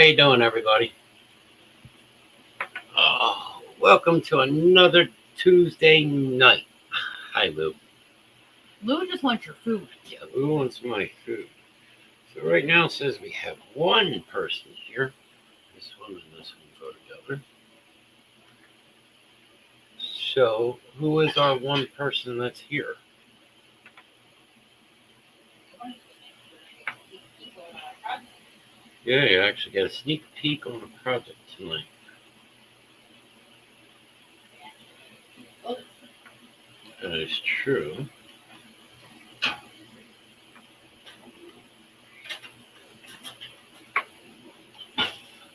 you doing, everybody? Oh, welcome to another Tuesday night. Hi, Lou. Lou just wants your food. Yeah, Lou wants my food. So right now it says we have one person here. This one and this one go together. So who is our one person that's here? Yeah, you actually get a sneak peek on the project tonight. That is true.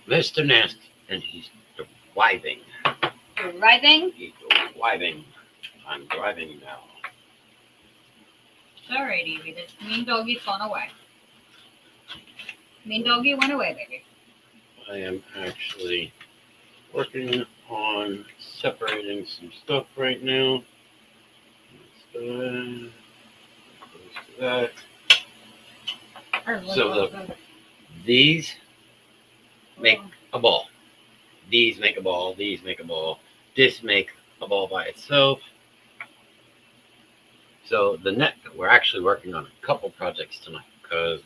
Mr. Knast, and he's driving. Driving? He's driving. I'm driving now. Sorry, Evie. This mean doggy's gone away. Mean doggy went away, baby. I am actually working on separating some stuff right now. Close to that. So look, these make a ball. These make a ball. These make a ball. This make a ball by itself. So the net, we're actually working on a couple projects tonight because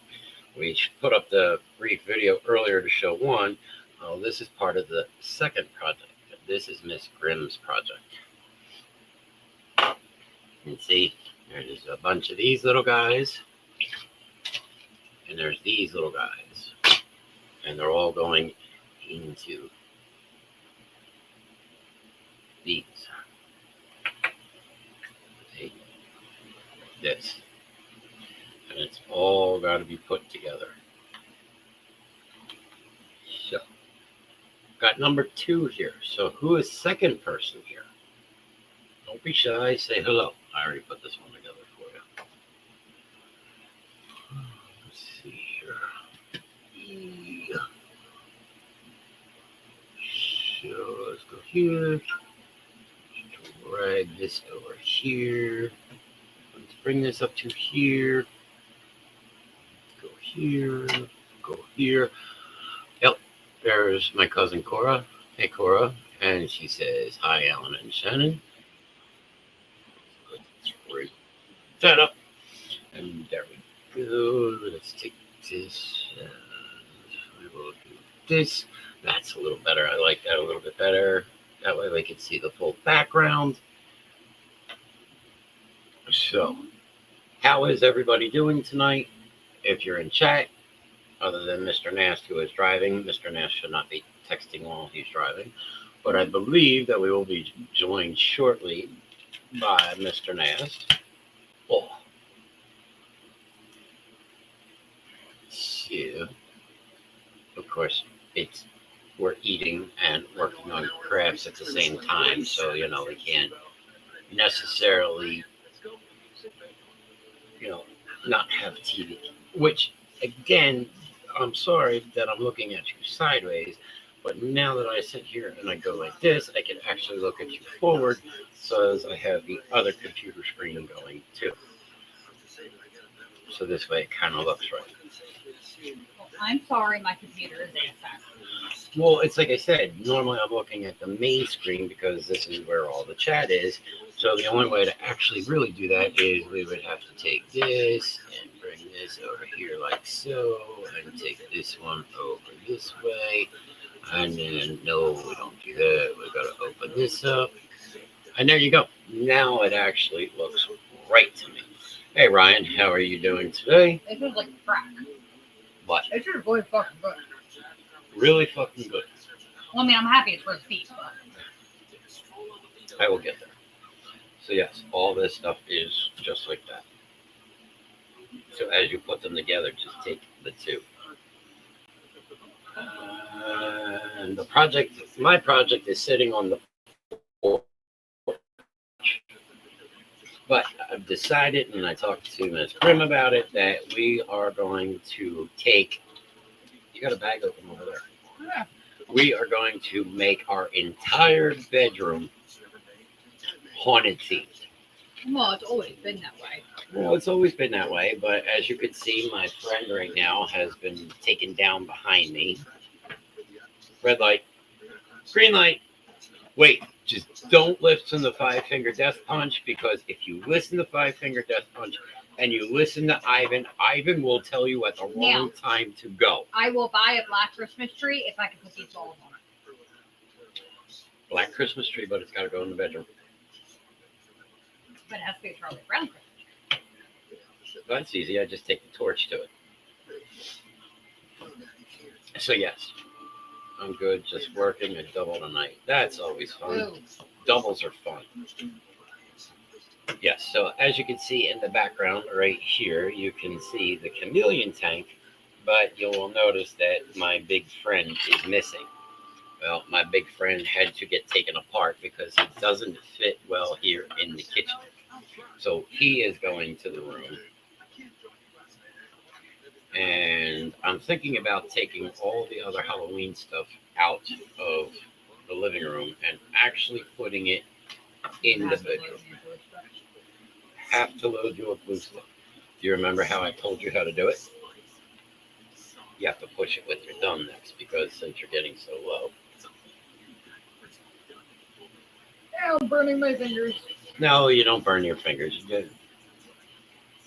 we put up the brief video earlier to show one. This is part of the second project. This is Miss Grimm's project. You can see there's a bunch of these little guys. And there's these little guys. And they're all going into these. See? This. And it's all got to be put together. So, got number 2 here. So, who is second person here? Don't be shy. Say hello. I already put this one together for you. Let's see here. Yeah. So, let's go here. Drag this over here. Let's bring this up to here. Go here. Go here. Yep. There's my cousin Cora. Hey, Cora. And she says, hi, Alan and Shannon. Let's bring that up. And there we go. Let's take this. We will do this. That's a little better. I like that a little bit better. That way we can see the full background. So, how is everybody doing tonight? If you're in chat, other than Mr. Knast, who is driving, Mr. Knast should not be texting while he's driving. But I believe that we will be joined shortly by Mr. Knast. Oh. So, of course, we're eating and working on crafts at the same time, so we can't necessarily not have TV, which again, I'm sorry that I'm looking at you sideways, but now that I sit here and I go like this, I can actually look at you forward, so as I have the other computer screen going too. So this way it kind of looks right. Well, I'm sorry, my computer is AFK. Well, it's like I said, normally I'm looking at the main screen because this is where all the chat is. So the only way to actually really do that is we would have to take this and bring this over here like so, and take this one over this way. And then, no, we don't do that. We've got to open this up. And there you go. Now it actually looks right to me. Hey, Ryan, how are you doing today? This is like crack. What? This is really fucking good. Really fucking good. Well, I mean, I'm happy it's first piece, but I will get there. So yes, all this stuff is just like that. So as you put them together, just take the two. And my project is sitting on the porch. But I've decided, and I talked to Ms. Grimm about it, that we are going to take, you got a bag open over there. yeah. We are going to make our entire bedroom haunted themed. Well, it's always been that way. Well, it's always been that way, but as you can see, my friend right now has been taken down behind me. Red light. Green light. Wait, just don't listen to Five Finger Death Punch, because if you listen to Five Finger Death Punch and you listen to Ivan, Ivan will tell you at the wrong time to go. I will buy a black Christmas tree if I can put these balls on it. Black Christmas tree, but it's got to go in the bedroom. But it has to be a Charlie Brown Christmas tree. That's easy. I just take the torch to it. So yes, I'm good. Just working a double tonight. That's always fun. Ooh. Doubles are fun. Yes. So as you can see in the background right here, you can see the chameleon tank, but you will notice that my big friend is missing. Well, my big friend had to get taken apart because he doesn't fit well here in the kitchen. So he is going to the room. And I'm thinking about taking all the other Halloween stuff out of the living room and actually putting it in the bedroom. Have to load you a blue stick. Do you remember how I told you how to do it? You have to push it with your thumb next, because since you're getting so low. Ow, I'm burning my fingers. No, you don't burn your fingers.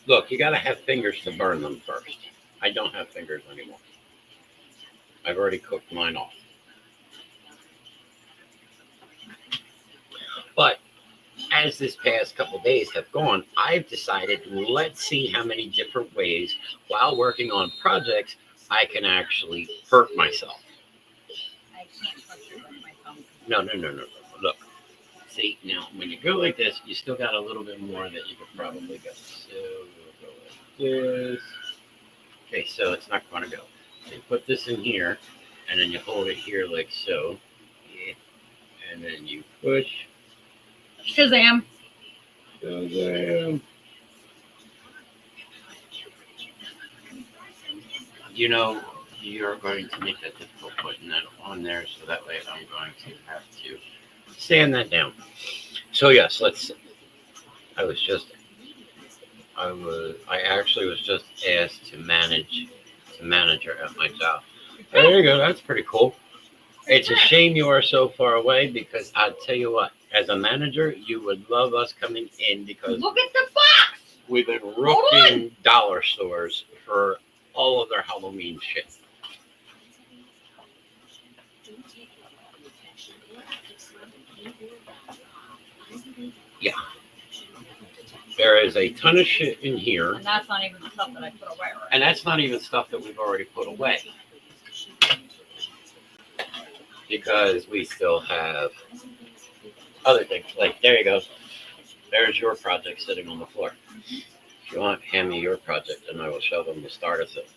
Look, you got to have fingers to burn them first. I don't have fingers anymore. I've already cooked mine off. But as this past couple days have gone, I've decided, let's see how many different ways while working on projects I can actually hurt myself. I can't touch it with my thumb. No. Look. See, now when you go like this, you still got a little bit more that you could probably go. So we'll go like this. Okay, so it's not going to go. So you put this in here, and then you hold it here like so. Yeah. And then you push. Shazam. Shazam. You know, you're going to make that difficult putting that on there, so that way I'm going to have to sand that down. So yes, let's see. I actually was just asked to manager at my job. There you go. That's pretty cool. It's a shame you are so far away, because I'll tell you what, as a manager, you would love us coming in, because Look at the box. we've been rooking dollar stores for all of their Halloween shit. Yeah. There is a ton of shit in here. And that's not even the stuff that I put away. Right? And that's not even stuff that we've already put away. Because we still have other things. Like, there you go. There's your project sitting on the floor. If you want, hand me your project and I will show them the start of it.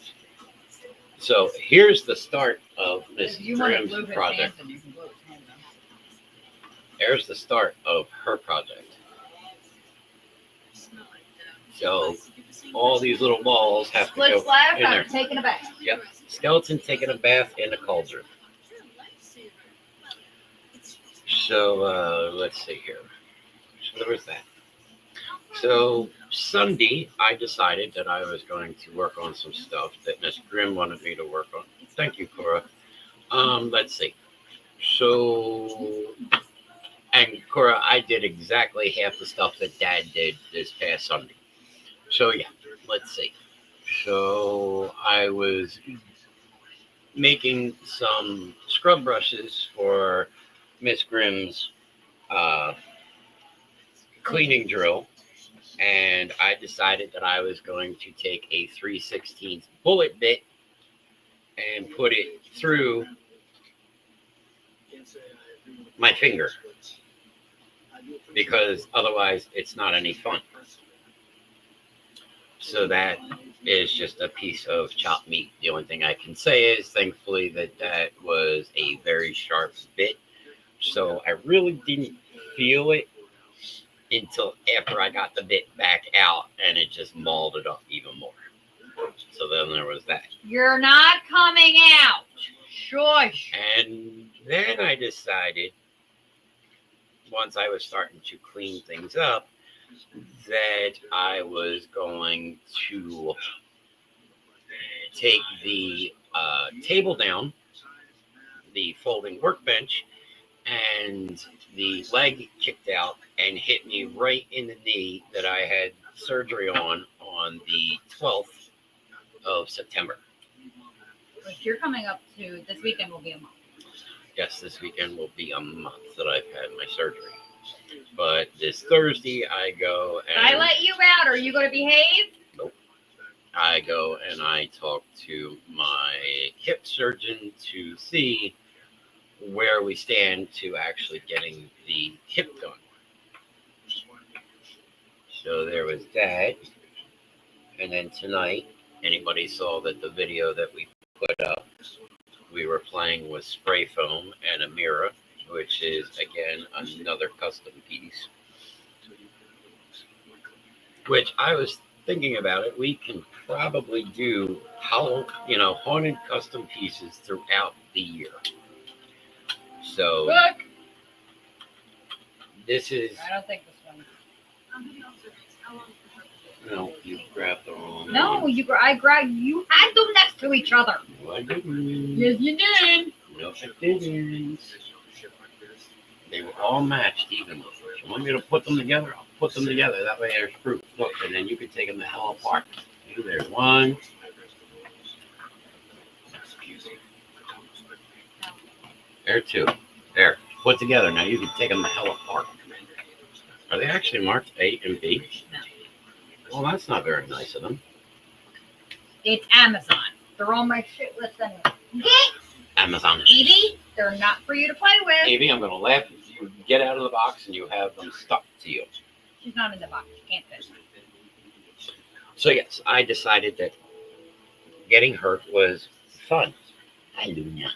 So here's the start of Miss Grimm's project. There's the start of her project. So all these little balls have to go in there. I'm taking a bath. Yep. Skeleton taking a bath in a cauldron. So let's see here. So there was that. So Sunday, I decided that I was going to work on some stuff that Miss Grimm wanted me to work on. Thank you, Cora. Let's see. So, and Cora, I did exactly half the stuff that Dad did this past Sunday. So yeah, let's see. So I was making some scrub brushes for Miss Grimm's cleaning drill, and I decided that I was going to take a 3/16 bullet bit and put it through my finger, because otherwise it's not any fun. So that is just a piece of chopped meat. The only thing I can say is, thankfully, that was a very sharp bit. So I really didn't feel it until after I got the bit back out, and it just mauled it up even more. So then there was that. You're not coming out. Shush. And then I decided, once I was starting to clean things up, that I was going to take the table down, the folding workbench, and the leg kicked out and hit me right in the knee that I had surgery on the 12th of September. Which you're coming up to this weekend will be a month. Yes, this weekend will be a month that I've had my surgery. But this Thursday, I go and I let you out. Are you going to behave? Nope. I go and I talk to my hip surgeon to see where we stand to actually getting the hip done. So there was that. And then tonight, anybody saw that the video that we put up, we were playing with spray foam and a mirror, which is, again, another custom piece. Which I was thinking about it. We can probably do haunted custom pieces throughout the year. So Look. this is I don't think this one. no, you grabbed the wrong one. No, I grabbed. You had them next to each other. No, I didn't. Yes, you did. No, I didn't. They were all matched evenly. You want me to put them together? I'll put them together. That way there's proof. Look, and then you can take them the hell apart. There's one. There, two. There. Put together. Now you can take them the hell apart. Are they actually marked A and B? No. Well, that's not very nice of them. It's Amazon. They're on my shit list anyway. Amazon. Evie, they're not for you to play with. Evie, I'm going to laugh if you get out of the box and you have them stuck to you. She's not in the box. She can't fit. So, yes, I decided that getting hurt was fun. Hallelujah.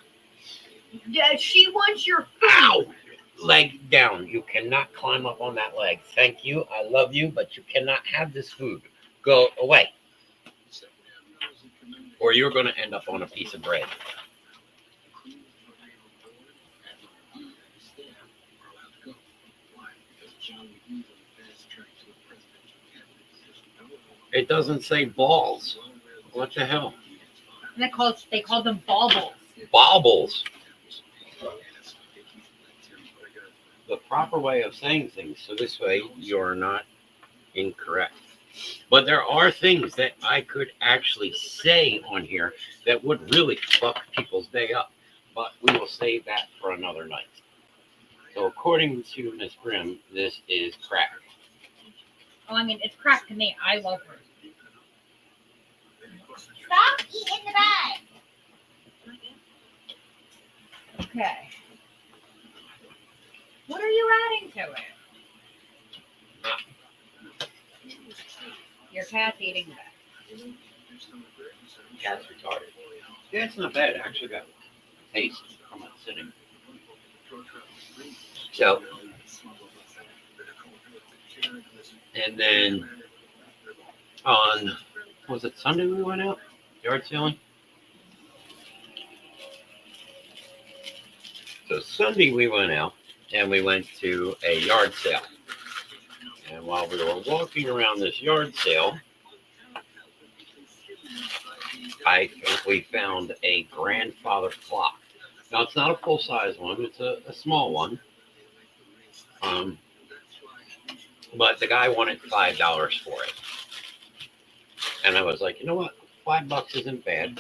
She wants your food. Ow! Leg down. You cannot climb up on that leg. Thank you. I love you, but you cannot have this food. Go away. Or you're going to end up on a piece of bread. It doesn't say balls. What the hell? And they call them baubles. Baubles. The proper way of saying things, so this way you're not incorrect. But there are things that I could actually say on here that would really fuck people's day up. But we will save that for another night. So according to Miss Grimm, this is crack. Oh, I mean, it's crack to me. I love her. Stop eating the bag. Okay. What are you adding to it? Your cat's eating that. Cat's retarded. Yeah, it's not bad. It actually got taste from it sitting. So, and then on, was it Sunday we went out? Yard selling? So Sunday we went out and we went to a yard sale. And while we were walking around this yard sale, I think we found a grandfather clock. Now, it's not a full-size one. It's a small one. But the guy wanted $5 for it. And I was like, you know what? $5 isn't bad.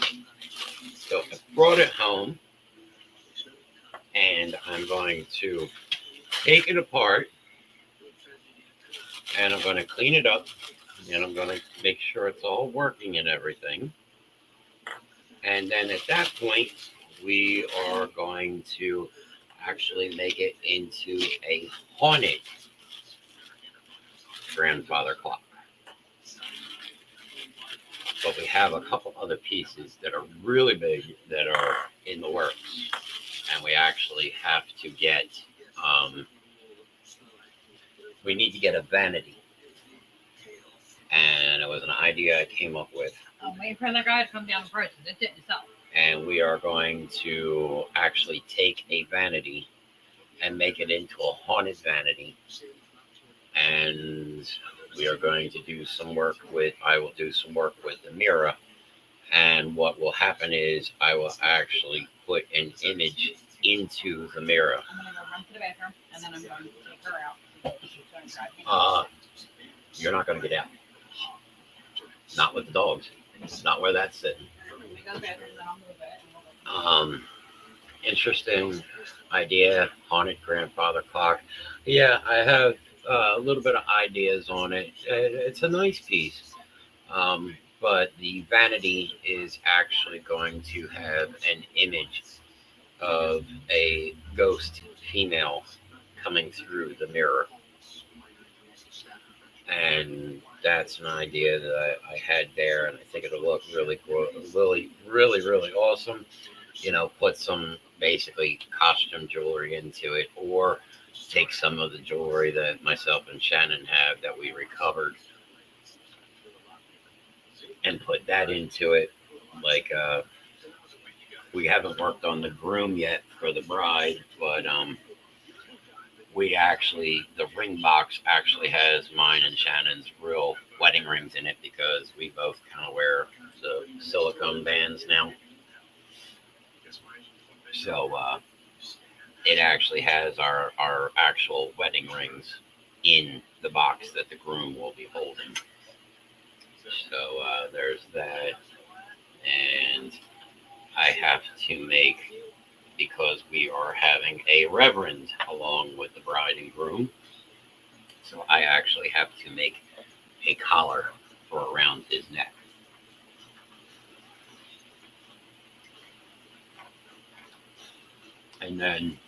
So I brought it home. And I'm going to take it apart. And I'm going to clean it up. And I'm going to make sure it's all working and everything. And then at that point, we are going to actually make it into a haunted grandfather clock. But we have a couple other pieces that are really big that are in the works. And we actually have to get, we need to get a vanity. And it was an idea I came up with. I'm waiting for that guy to come down the prices. It didn't sell. And we are going to actually take a vanity and make it into a haunted vanity. And we are going to do some work with, I will do some work with the mirror. And what will happen is I will actually put an image into the mirror. I'm gonna go run to the bathroom, and then I'm going to take her out. She's going to drive me You're not going to get out. Not with the dogs. Not where that's sitting. We go to the bathroom, then I'll move it. And we'll go. Interesting idea. Haunted grandfather clock. Yeah, I have a little bit of ideas on it. It's a nice piece. But the vanity is actually going to have an image of a ghost female coming through the mirror. And that's an idea that I had there, and I think it'll look really cool, really awesome. Put some basically costume jewelry into it, or take some of the jewelry that myself and Shannon have that we recovered and put that into it. Like, we haven't worked on the groom yet for the bride, but the ring box actually has mine and Shannon's real wedding rings in it, because we both kind of wear the silicone bands now. So it actually has our actual wedding rings in the box that the groom will be holding. So there's that. And I have to make, because we are having a reverend along with the bride and groom, so I actually have to make a collar for around his neck. And then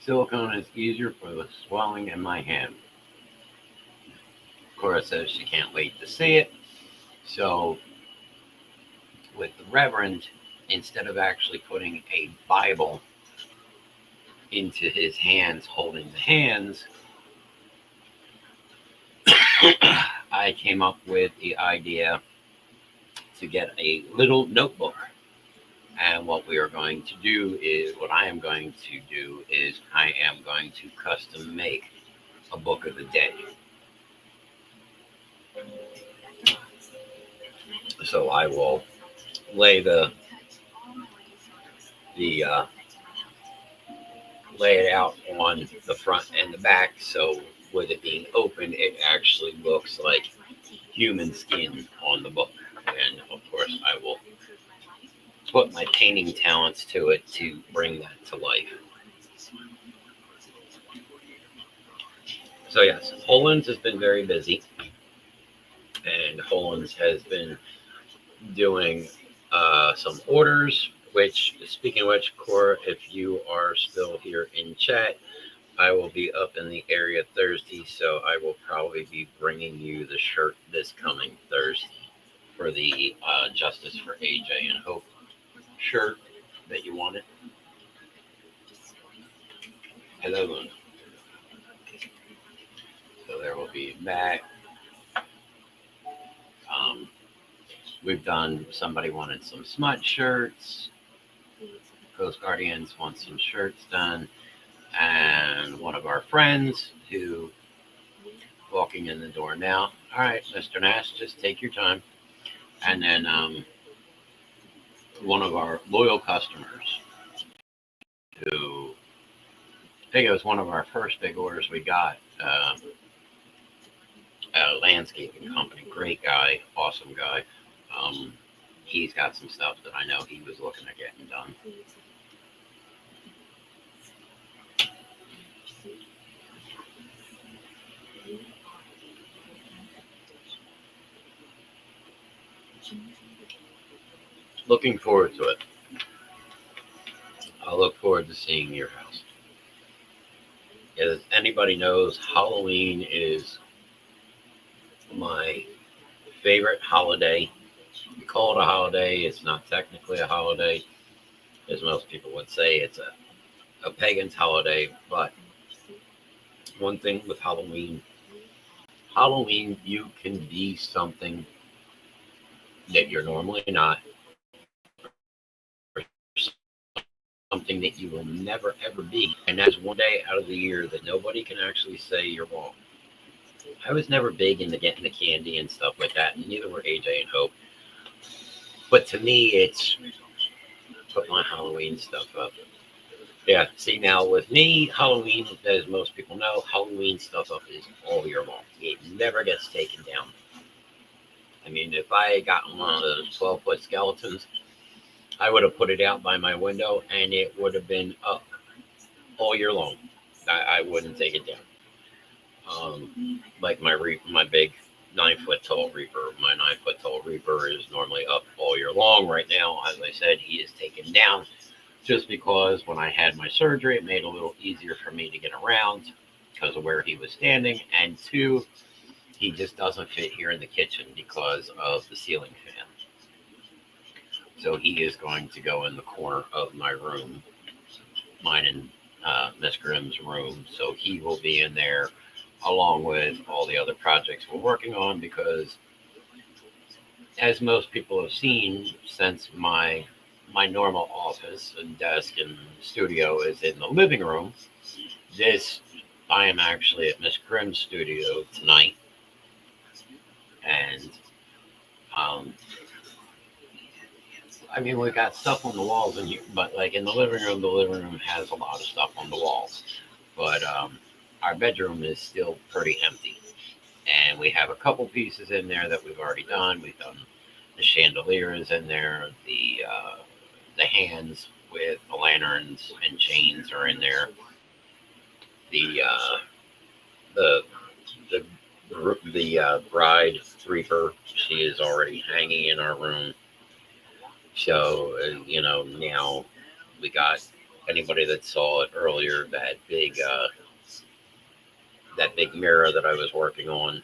silicone is easier for the swelling in my hand. Cora says she can't wait to see it. So with the reverend, instead of actually putting a Bible into his hands, holding the hands, I came up with the idea to get a little notebook. And what I am going to do is I am going to custom make a book of the day. So I will lay lay it out on the front and the back. So with it being open, it actually looks like human skin on the book. And of course, I will put my painting talents to it to bring that to life. So yes, Hollands has been very busy, and Hollands has been doing some orders, which, speaking of which, Cora, if you are still here in chat, I will be up in the area Thursday, so I will probably be bringing you the shirt this coming Thursday for the Justice for AJ and Hope shirt that you wanted. Hello, Luna. So there will be that. We've done, somebody wanted some smut shirts. Ghost Guardians want some shirts done. And one of our friends who walking in the door now. All right, Mr. Knast, just take your time. And then one of our loyal customers who, I think it was one of our first big orders we got, a landscaping company, great guy, awesome guy. He's got some stuff that I know he was looking at getting done. Looking forward to it. I look forward to seeing your house. As anybody knows, Halloween is my favorite holiday. We call it a holiday. It's not technically a holiday, as most people would say. It's a pagan's holiday. But one thing with Halloween, you can be something that you're normally not, or something that you will never ever be. And that's one day out of the year that nobody can actually say you're wrong. I was never big into getting the candy and stuff like that, and neither were AJ and Hope. But to me, it's put my Halloween stuff up. Yeah, see now with me, Halloween, as most people know, Halloween stuff up is all year long. It never gets taken down. I mean, if I had gotten one of those 12-foot skeletons, I would have put it out by my window and it would have been up all year long. I wouldn't take it down. Like my big 9-foot tall Reaper. My 9-foot tall Reaper is normally up all year long. Right now, as I said, he is taken down just because when I had my surgery, it made it a little easier for me to get around because of where he was standing. And two, he just doesn't fit here in the kitchen because of the ceiling fan. So he is going to go in the corner of my room, mine and Miss Grimm's room. So he will be in there along with all the other projects we're working on because, as most people have seen, since my normal office and desk and studio is in the living room, I am actually at Miss Grimm's studio tonight. And I mean, we got stuff on the walls in here, but like in the living room has a lot of stuff on the walls. But our bedroom is still pretty empty. And we have a couple pieces in there that we've already done. We've done the chandeliers in there, the hands with the lanterns and chains are in there. The bride Reaper, she is already hanging in our room. So, now we got anybody that saw it earlier, that big mirror that I was working on,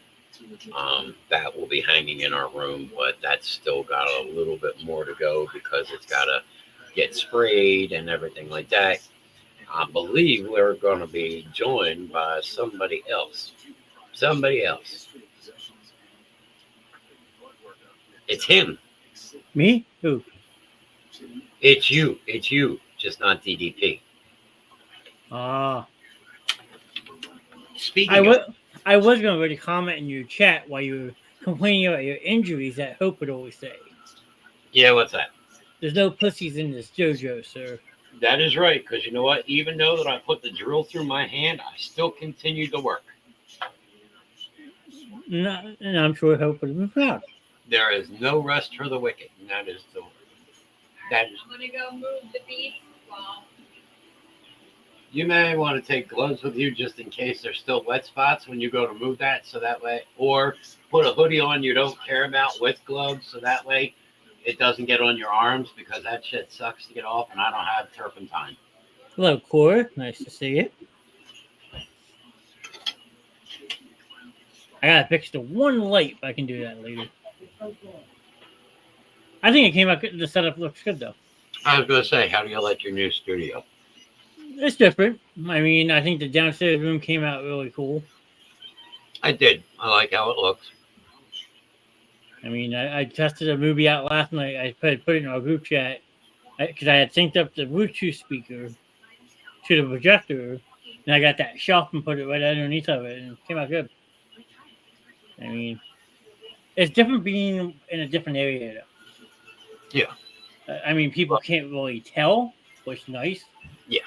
that will be hanging in our room, but that's still got a little bit more to go because it's got to get sprayed and everything like that. I believe we're going to be joined by somebody else. It's him. Me? Who? It's you, just not DDP. Speaking I was going to really comment in your chat while you were complaining about your injuries that Hope would always say. Yeah, what's that? There's no pussies in this JoJo, sir. That is right, because you know what? Even though that I put the drill through my hand, I still continue to work. No, and I'm sure Hope would have been proud. There is no rest for the wicked. And that is. I'm gonna go move the beef. You may want to take gloves with you just in case there's still wet spots when you go to move that, so that way, or put a hoodie on you don't care about with gloves, so that way it doesn't get on your arms because that shit sucks to get off, and I don't have turpentine. Hello, Cora. Nice to see you. I gotta fix the one light, but I can do that later. I think it came out good. The setup looks good, though. I was going to say, how do you like your new studio? It's different. I mean, I think the downstairs room came out really cool. I did. I like how it looks. I mean, I tested a movie out last night. I put it in our group chat because I had synced up the Bluetooth speaker to the projector, and I got that shelf and put it right underneath of it, and it came out good. I mean, it's different being in a different area, though. Yeah. I mean, people can't really tell, which is nice. Yeah.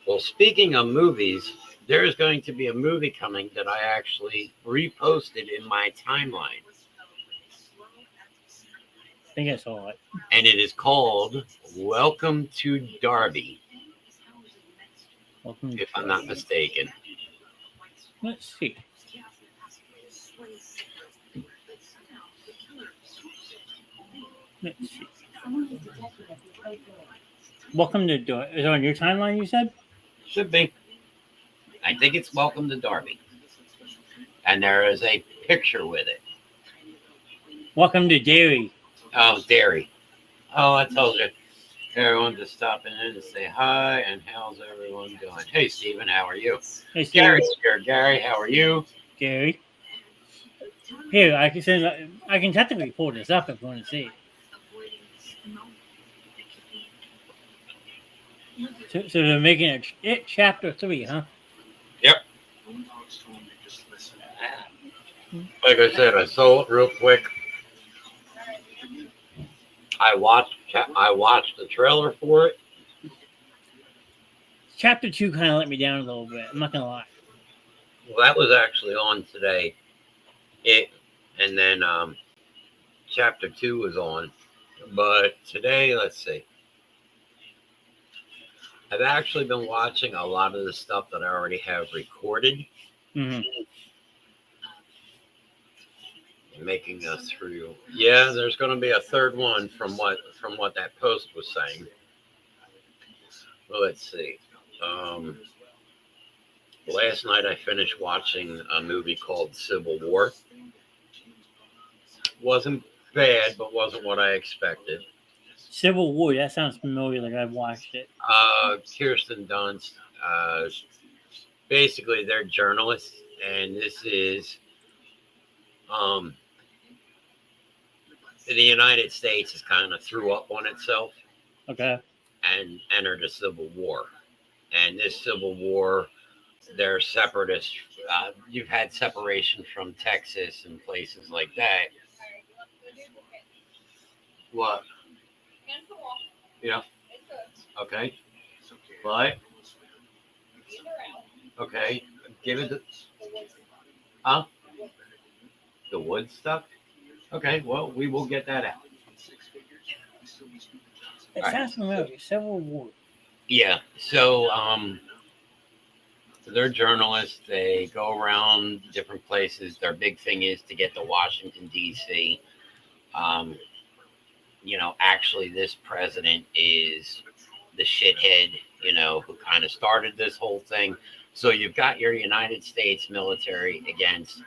Well, speaking of movies, there is going to be a movie coming that I actually reposted in my timeline. I think I saw it. And it is called Welcome to Derby, if I'm not mistaken. Let's see. Let's see. Welcome to Derby. Is it on your timeline, you said? Should be. I think it's Welcome to Derby. And there is a picture with it. Welcome to Derry. Oh, Derry. Oh, I told you. Everyone just stopping in to say hi, and how's everyone doing? Hey, Stephen, how are you? Hey, Stephen. Gary's here. Gary, how are you? Gary. Here, I can technically pull this up if you want to see. So they're making it chapter 3, huh? Yep. Like I said, I saw it real quick. I watched I watched the trailer for it. Chapter 2 kind of let me down a little bit. I'm not gonna lie. Well, that was actually on today. And then chapter 2 was on. But today, let's see. I've actually been watching a lot of the stuff that I already have recorded. Mm-hmm. Making us through. Yeah, there's going to be a third one from what that post was saying. Well, let's see. Last night I finished watching a movie called Civil War. Wasn't bad, but wasn't what I expected. Civil War. That sounds familiar. Like I've watched it. Kirsten Dunst. Basically, they're journalists, and this is the United States has kind of threw up on itself. Okay. And entered a civil war. And this civil war, they're separatists. You've had separation from Texas and places like that. What? Yeah. Okay. But. Okay. Give it the. Huh? The wood stuff? Okay. Well, we will get that out. It sounds familiar. Civil War. Yeah. So, they're journalists. They go around different places. Their big thing is to get to Washington, D.C. Actually, this president is the shithead, who kind of started this whole thing. So you've got your United States military against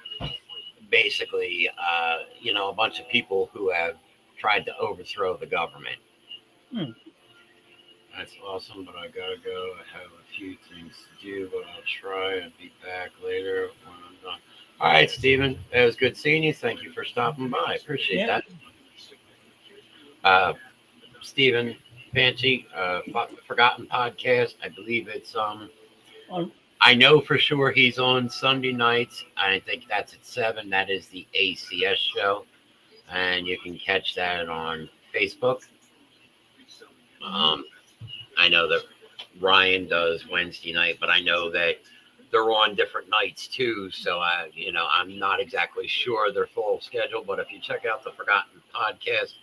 basically, a bunch of people who have tried to overthrow the government. That's awesome, but I gotta go. I have a few things to do, but I'll try and be back later when I'm done. All right, Stephen. It was good seeing you. Thank you for stopping by. Appreciate that. Stephen Fancy, Forgotten Podcast. I believe it's I know for sure he's on Sunday nights. I think that's at 7. That is the ACS show, and you can catch that on Facebook. I know that Ryan does Wednesday night, but I know that they're on different nights too. So I'm not exactly sure their full schedule, but if you check out the Forgotten Podcast,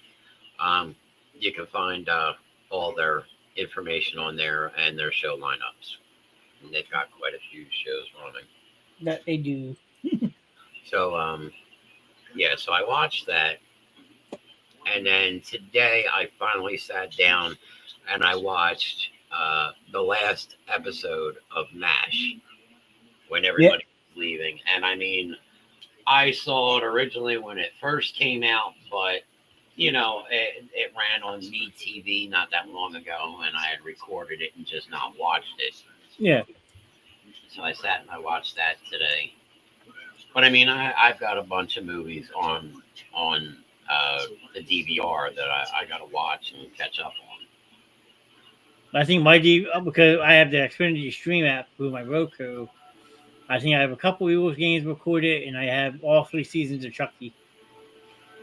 you can find all their information on there and their show lineups. And they've got quite a few shows running. That they do. So, so I watched that. And then today I finally sat down and I watched the last episode of MASH when everybody was leaving. And I mean, I saw it originally when it first came out, but it ran on MeTV not that long ago, and I had recorded it and just not watched it. Yeah. So I sat and I watched that today. But I mean, I've got a bunch of movies on the DVR that I got to watch and catch up on. I think because I have the Xfinity Stream app through my Roku, I think I have a couple of Eagles games recorded, and I have all 3 seasons of Chucky.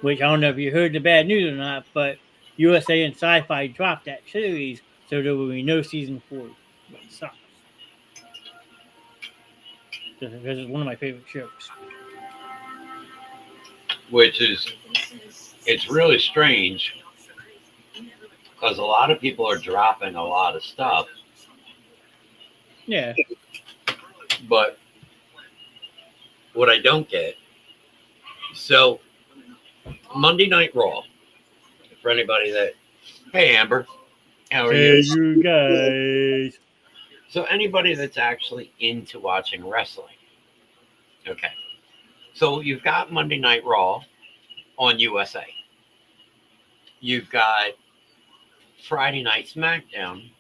Which I don't know if you heard the bad news or not, but USA and Sci-Fi dropped that series, so there will be no season 4. It sucks. Because it's one of my favorite shows. It's really strange because a lot of people are dropping a lot of stuff. Yeah. But what I don't get, so Monday Night Raw, for anybody that, hey Amber, how are you? Hey you guys. So anybody that's actually into watching wrestling, okay. So you've got Monday Night Raw on USA. You've got Friday Night SmackDown.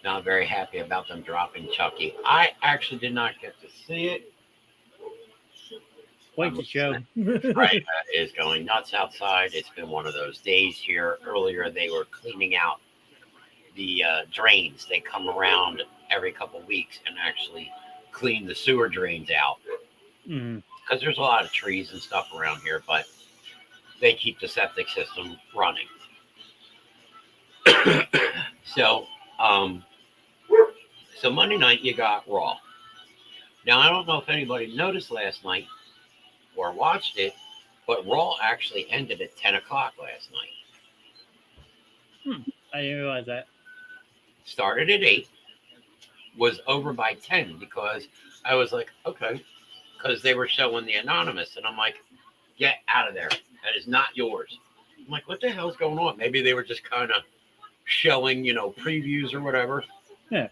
Not very happy about them dropping Chucky. I actually did not get to see it. Quite the show. Right, is going nuts outside. It's been one of those days here. Earlier, they were cleaning out the drains. They come around every couple of weeks and actually clean the sewer drains out. Because there's a lot of trees and stuff around here. But they keep the septic system running. So, so Monday night you got Raw. Now I don't know if anybody noticed last night or watched it, but Raw actually ended at 10 o'clock last night. I didn't realize that. Started at 8, was over by 10 because I was like, okay, because they were showing the anonymous, and I'm like, get out of there. That is not yours. I'm like, what the hell's going on? Maybe they were just kind of showing, previews or whatever. Yeah.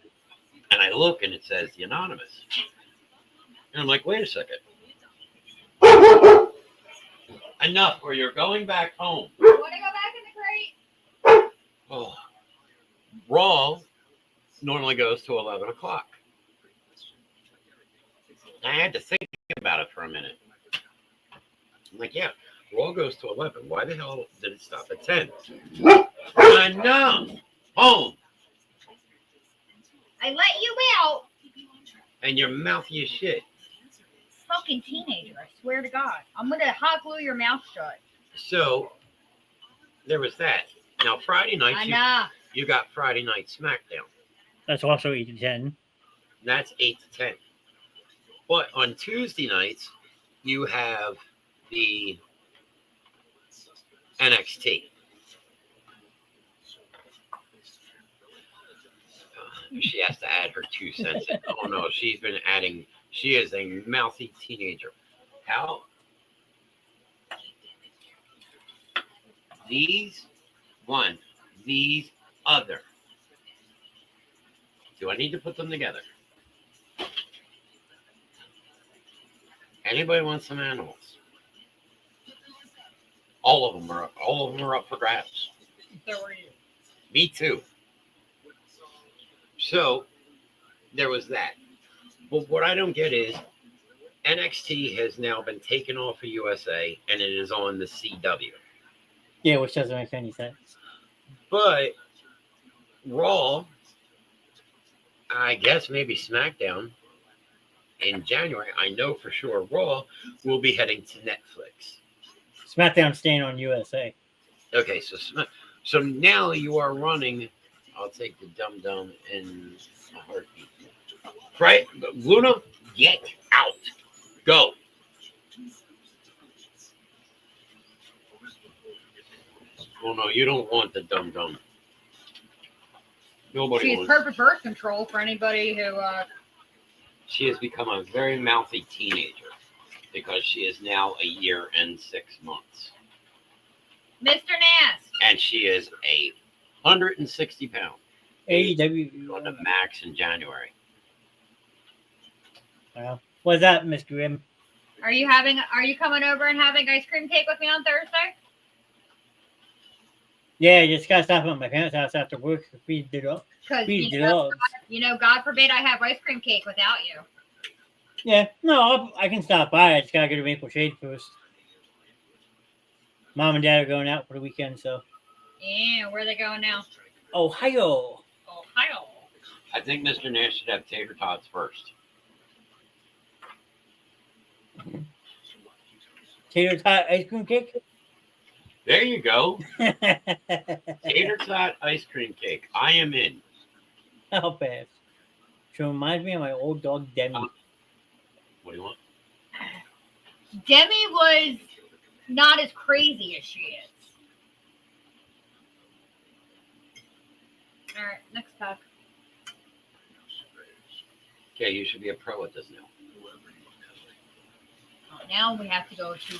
And I look and it says the anonymous. And I'm like, wait a second. Enough, or you're going back home. Want to go back in the crate? Oh. Raw normally goes to 11 o'clock. I had to think about it for a minute. I'm like, yeah, Raw goes to 11. Why the hell did it stop at 10? Enough. Home. I let you out. And you're mouthy as shit. Fucking teenager, I swear to God. I'm going to hot glue your mouth shut. So, there was that. Now, Friday night, you got Friday Night SmackDown. That's also 8 to 10. That's 8 to 10. But on Tuesday nights, you have the NXT. She has to add her 2 cents. Oh no, she's been adding. She is a mouthy teenager. How? These other. Do I need to put them together? Anybody want some animals? All of them are up for grabs. So are you. Me too. So there was that. But what I don't get is NXT has now been taken off of USA and it is on the CW. Yeah, which doesn't make any sense. But Raw, I guess maybe SmackDown in January, I know for sure Raw will be heading to Netflix. SmackDown staying on USA. Okay, so now you are running. I'll take the dum-dum in a heartbeat. Right? Luna, get out. Go. Oh, no, you don't want the dum-dum. Nobody She's wants. perfect birth control for anybody who... She has become a very mouthy teenager because she is now 1 year and 6 months. Mr. Knast. And she is 160 pounds. AEW. Going to max in January. Well, what's that, Mr. Grimm? Are you coming over and having ice cream cake with me on Thursday? Yeah, just gotta stop at my parents' house after work to feed the dog. Because, God forbid I have ice cream cake without you. Yeah, no, I can stop by. I just gotta go to Maple Shade first. Mom and Dad are going out for the weekend, so. Yeah, where are they going now? Ohio. I think Mr. Nash should have tater tots first. Tater tot ice cream cake? There you go. Tater tot ice cream cake. I am in. How fast? She reminds me of my old dog, Demi. What do you want? Demi was not as crazy as she is. All right, next pack. Okay, you should be a pro at this now. Now we have to go to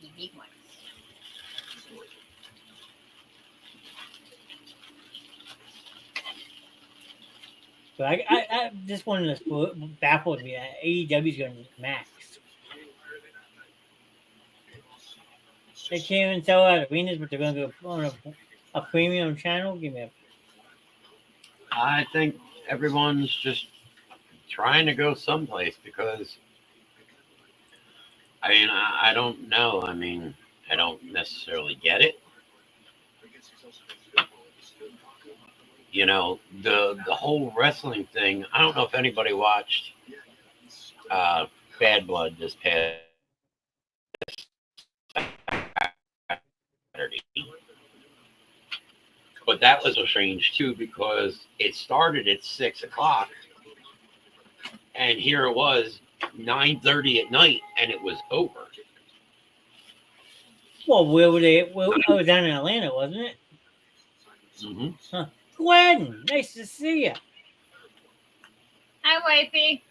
the big one. But I this one is baffled me. AEW is going to max. They can't even sell out arenas, but they're going to go on a premium channel. Give me a. I think everyone's just trying to go someplace because, I don't know. I don't necessarily get it. The whole wrestling thing. I don't know if anybody watched Bad Blood this past But that was strange too because it started at 6 o'clock, and here it was 9:30 at night, and it was over. Well, where were they? Well, I was down in Atlanta, wasn't it? Mm-hmm. Huh. Gwen, nice to see you. Hi, wifey.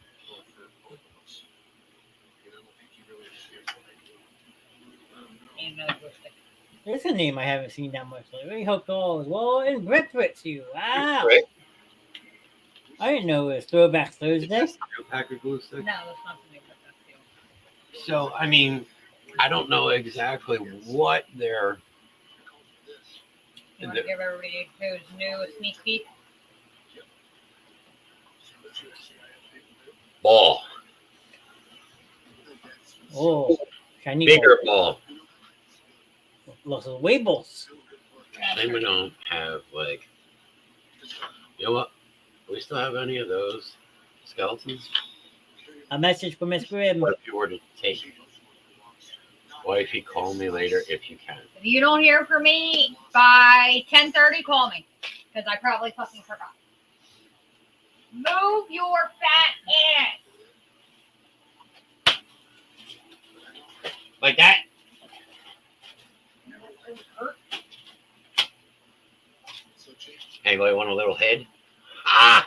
Ain't no good thing. There's a name I haven't seen that much lately. Hope all is well in Brentford to you. Wow. Right. I didn't know it was Throwback Thursday. Is that a pack of glue sticks? No, that's not the name of that deal. So I mean, I don't know exactly what they're. You want to give everybody who's new a sneak peek? Ball, Oh, shiny bigger ball. Los huevos. They don't have like. You know what? Do we still have any of those skeletons? A message from Miss Grimm. What if you were to take? Wifey, call me later if you can. If you don't hear from me by 10:30, call me. Because I probably fucking forgot. Move your fat ass. Like that? Anybody want a little head? Ah!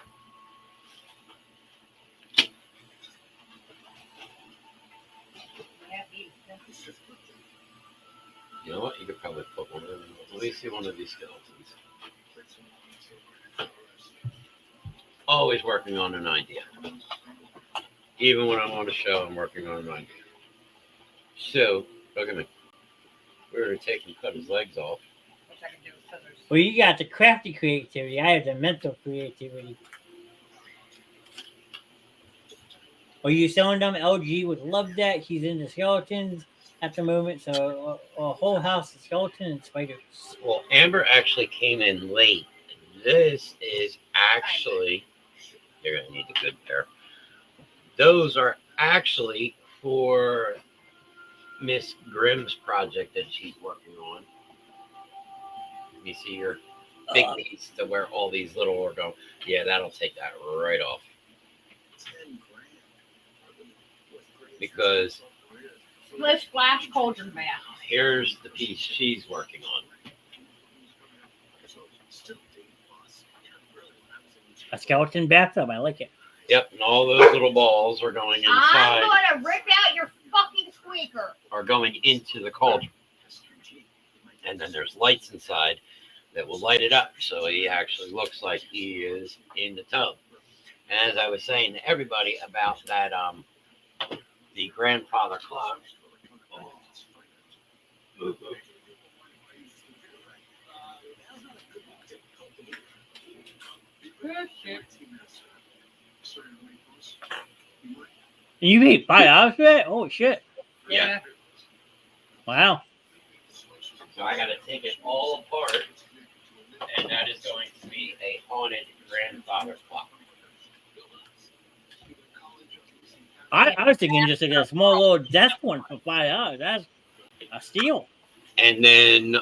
You know what? You could probably put one of them. Let me see one of these skeletons. Always working on an idea. Even when I'm on a show, I'm working on an idea. So, look at me. We were to take and cut his legs off. Which I can do with scissors. Well, you got the crafty creativity. I have the mental creativity. Are you selling them? LG would love that. He's into skeletons at the moment, so a whole house of skeletons and spiders. Well, Amber actually came in late. This is actually, you're going to need a good pair. Those are actually for Miss Grimm's project that she's working on. You see your big piece to where all these little are going. Yeah, that'll take that right off. Because Splish splash cauldron bath. here's the piece she's working on. A skeleton bathtub. I like it. Yep, and all those little balls are going inside, I'm gonna rip out your fucking squeaker. are going into the cauldron. And then there's lights inside that will light it up, so he actually looks like he is in the tub. And as I was saying to everybody about that, the grandfather clock. Oh. And you paid $5 for that? Oh shit! Yeah. Wow. So I got to take it all apart, and that is going to be a haunted grandfather clock. I was thinking just like a small little desk one for $5. That's a steal. And then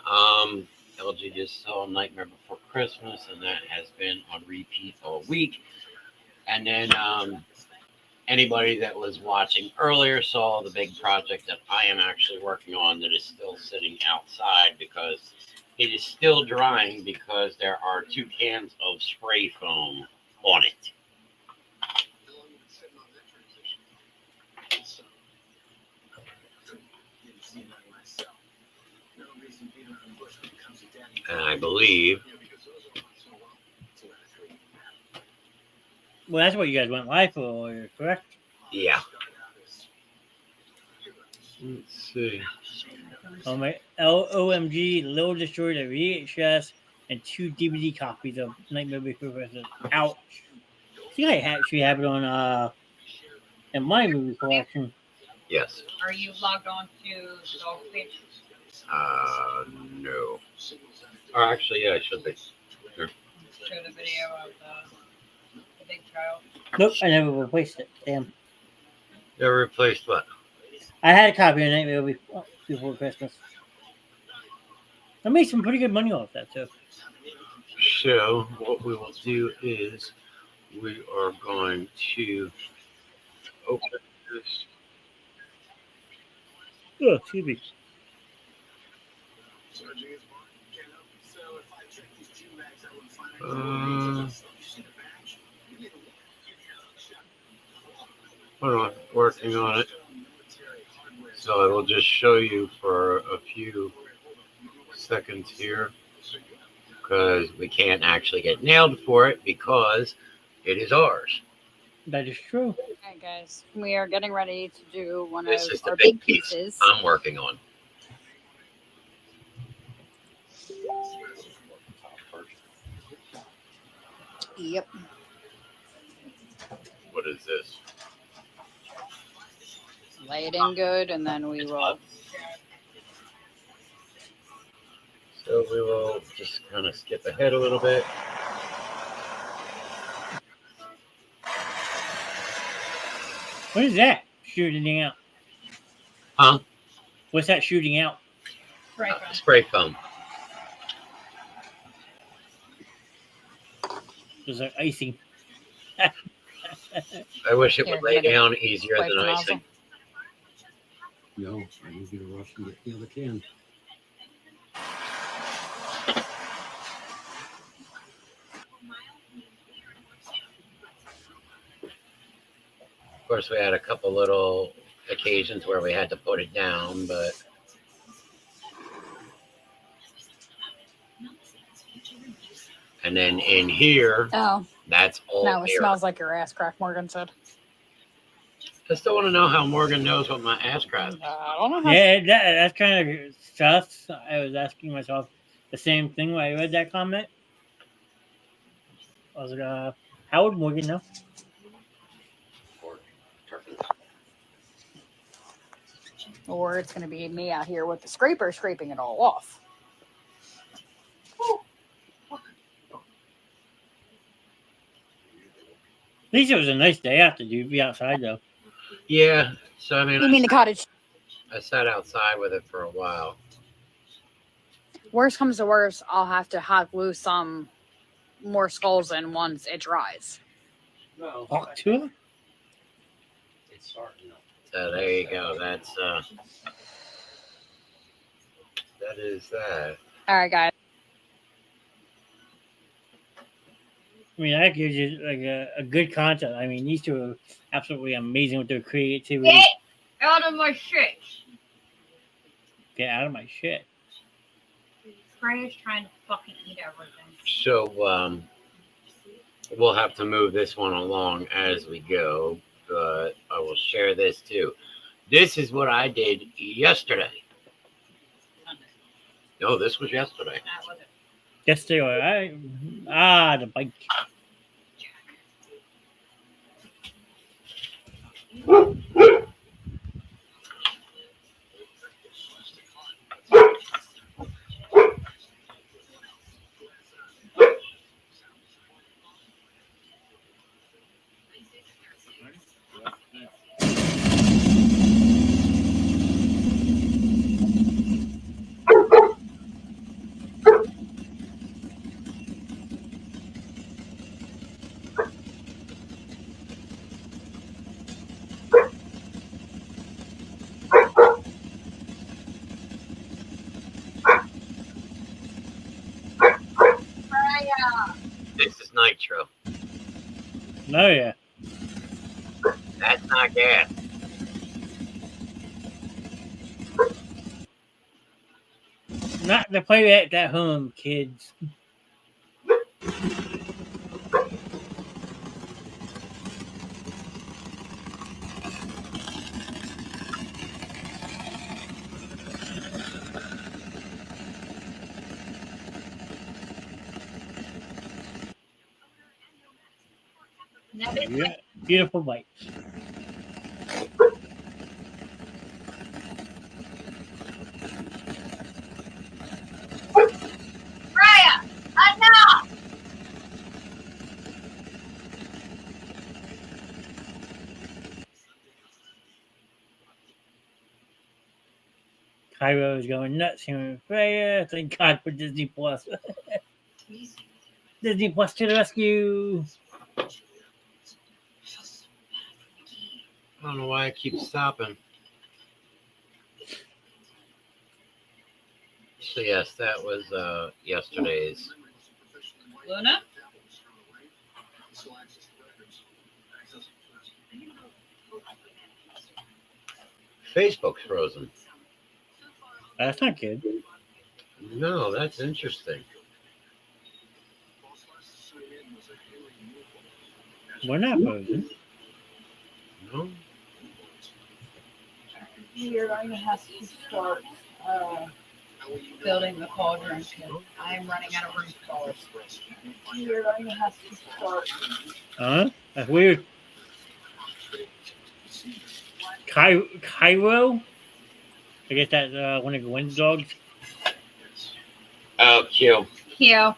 LG just saw Nightmare Before Christmas, and that has been on repeat all week. And then anybody that was watching earlier saw the big project that I am actually working on that is still sitting outside because it is still drying because there are 2 cans of spray foam on it. And I believe, Well, that's what you guys went live for, correct? yeah. Let's see. Oh my OMG, Lil destroyed a VHS and 2 DVD copies of Nightmare Before Christmas. Ouch. I think I actually have it on in my movie collection. Yes. Are you logged on to the dog page? No. Or actually, yeah, I should be. Sure. Show the video of the big child. Nope, I never replaced it. Damn. You replaced what? I had a copy of Nightmare Before Christmas. I made some pretty good money off that too. So what we will do is we are going to open this. Oh, excuse me. Hold on, working on it. So I will just show you for a few seconds here because we can't actually get nailed for it because it is ours. That is true. All right, guys, we are getting ready to do one This of is the our big big piece pieces. I'm working on. Yep. What is this? Lay it in good, and then we will. So we will just kind of skip ahead a little bit. What is that shooting out? Huh? What's that shooting out? Right. Spray foam. There's like icing. I wish it Here, would lay let me down easier wipe than the icing. nozzle. No, I need you to rush and get the other can. Of course, we had a couple little occasions where we had to put it down, but and then in here, Oh, that's all no, it mirror. smells like your ass crack, Morgan said. I still want to know how Morgan knows what my ass crack is. I don't know how. Yeah, that's kind of sus. I was asking myself the same thing when I read that comment. I was like, how would Morgan know? Or it's going to be me out here with the scraper scraping it all off. At least it was a nice day out to be outside, though. Yeah, so I mean, You mean the cottage? I sat outside with it for a while. Worst comes to worst, I'll have to hot glue some more skulls in once it dries. No, Oh, two of them? it's starting up. So there you go. That's that is that. All right, guys. I mean, that gives you like a good concept. I mean, these two are absolutely amazing with their creativity. Get out of my shit. Get out of my shit. Trey is trying to fucking eat everything. So we'll have to move this one along as we go, but I will share this too. This is what I did yesterday. No, this was yesterday. Yes, they are. The bike. This is nitro. Oh, yeah. That's not gas. Not to play that at home, kids. Yeah, beautiful bikes. Raya, enough! Cairo is going nuts here in Freya. Thank God for Disney Plus. Disney Plus to the rescue. I don't know why I keep stopping. So yes, that was yesterday's. Luna? Facebook's frozen. That's not good. No, that's interesting. We're not frozen. No. You're going to have to start building the cauldron. I'm running out of room for it. You're going to have to start. That's weird. Cairo? I guess that's one of the Gwen's dogs. Oh, Q. Q.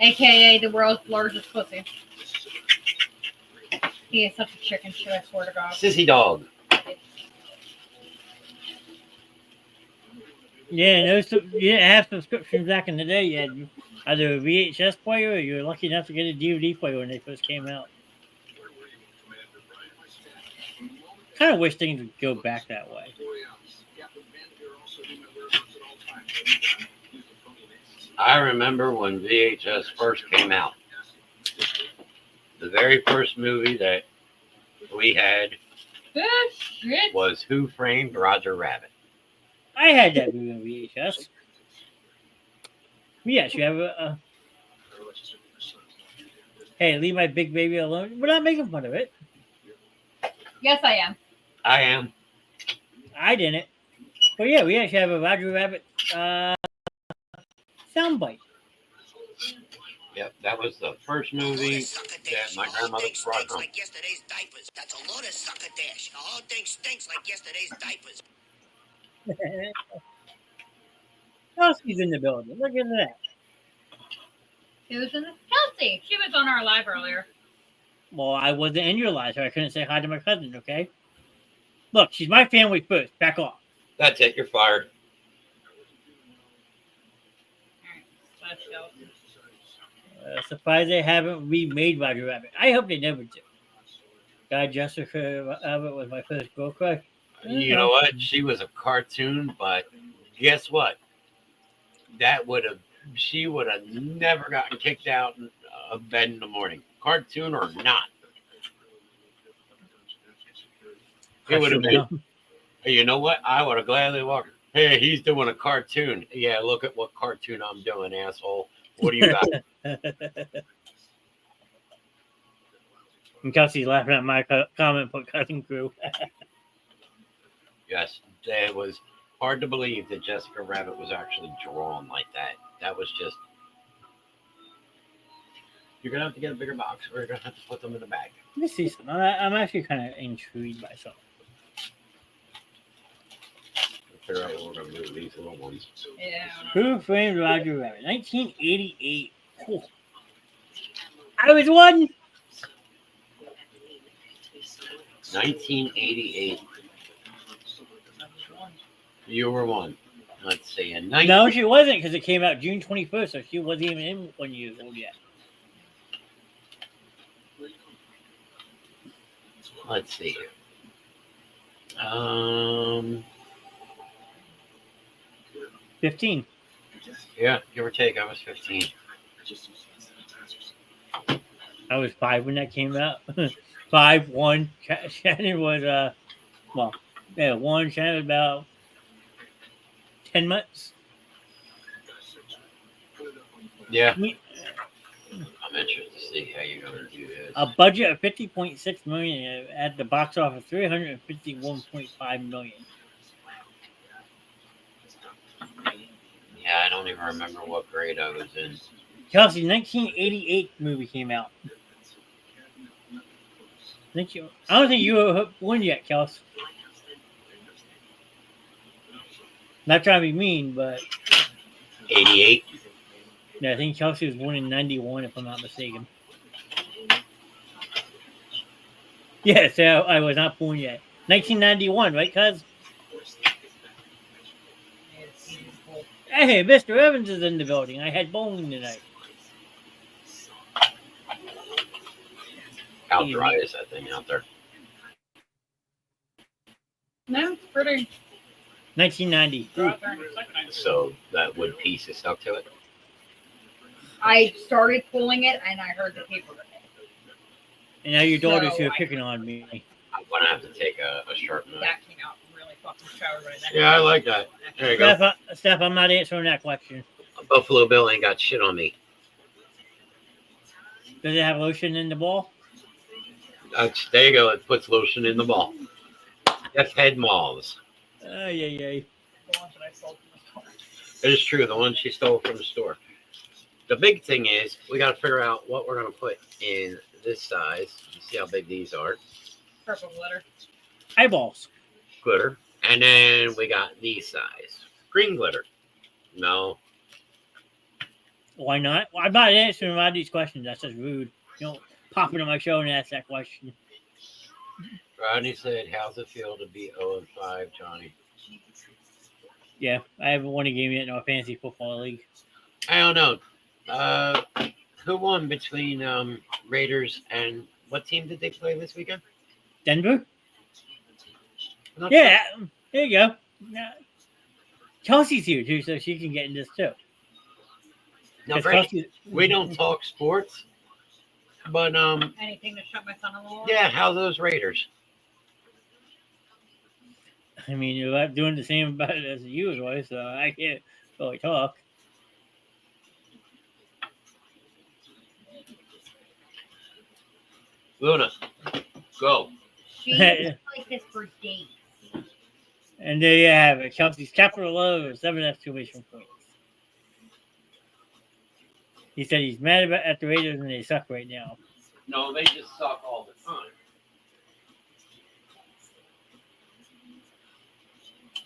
AKA the world's largest pussy. He is such a chicken shit, I swear to God. Sissy dog. Yeah, no, you didn't have subscriptions back in the day. You had either a VHS player or you were lucky enough to get a DVD player when they first came out. Kind of wish things would go back that way. I remember when VHS first came out. The very first movie that we had was Who Framed Roger Rabbit. I had that movie on VHS. Yes, you have a. Hey, leave my big baby alone. We're not making fun of it. Yes, I am. I am. I didn't. But yeah, we actually have a Roger Rabbit soundbite. Yep, that was the first movie that my grandmother brought home. Like yesterday's diapers. That's a load of succotash. The whole thing stinks like yesterday's diapers. Chelsea's in the building. Look at that. She was in the Chelsea. She was on our live earlier. Well, I wasn't in your live, so I couldn't say hi to my cousin, okay? Look, she's my family first. Back off. That's it, you're fired. Alright, so Chelsea. Surprised they haven't remade Roger Rabbit. I hope they never do. God, Jessica Rabbit was my first girl crush. You know what? She was a cartoon, but guess what? She would have never gotten kicked out of bed in the morning. Cartoon or not. It would have been. Hey, you know what? I would have gladly walked. Hey, he's doing a cartoon. Yeah, look at what cartoon I'm doing, asshole. What do you got? And Kelsey's laughing at my comment, but cutting through. Yes, it was hard to believe that Jessica Rabbit was actually drawn like that. That was just. You're gonna have to get a bigger box, or you're gonna have to put them in the bag. Let me see something. I'm actually kind of intrigued by something. Figure out what we're gonna do with these little ones. Yeah. Who Framed Roger Rabbit? 1988. Cool. I was one. 1988. You were one. Let's see. No, she wasn't, because it came out June 21st, so she wasn't even in 1 year old yet. Let's see. 15. Yeah, give or take. I was 15. I was 5 when that came out. 5, 1. Shannon was, 1. Shannon was about 10 months. Yeah. I'm interested to see how you're going to do this. A budget of $50.6 million at the box office, $351.5 million. Yeah, I don't even remember what grade I was in. Kelsey, 1988 movie came out. I don't think you were born yet, Kelsey. Not trying to be mean, but 88. yeah, I think Kelsey was born in 91, if I'm not mistaken. Yes, I was not born yet. 1991, right, cuz? Hey, Mr. Evans is in the building. I had bowling tonight. How dry is that thing out there? No, it's pretty. 1990. Dry there in a second. So that wood piece is stuck to it. I started pulling it and I heard the paper rip. And now your daughter's So here I- picking on me. I'm gonna have to take a sharp knife. That came out really fucking shower right there. Yeah, I like that. There you go. Steph, I'm not answering that question. Buffalo Bill ain't got shit on me. Does it have lotion in the ball? There you go. It puts lotion in the ball. That's head malls. Oh, yeah. The ones that I sold from the store. It is true. The one she stole from the store. The big thing is we got to figure out what we're gonna put in this size. You see how big these are? Purple glitter. Eyeballs. Glitter. And then we got these size. Green glitter. No. Why not? Well, I'm not answering a lot of these questions. That's just rude. You don't pop into my show and ask that question. Rodney said, "How's it feel to be 0-5, Johnny?" Yeah, I haven't won a game yet in our fantasy football league. I don't know. Who won between Raiders and what team did they play this weekend? Denver? I'm not Yeah, there you go. Yeah. Chelsea's here too, so she can get in this too. sure. No, 'Cause Brady, Chelsea- we don't talk sports, but Anything to shut my son along? yeah. How's those Raiders? I mean, you're not doing the same about it as you was, so I can't really talk. Luna, go. She's like this for days. And there you have it. Chelsea's capital of 7 exclamation points. He said he's mad at the Raiders and they suck right now. No, they just suck all the time.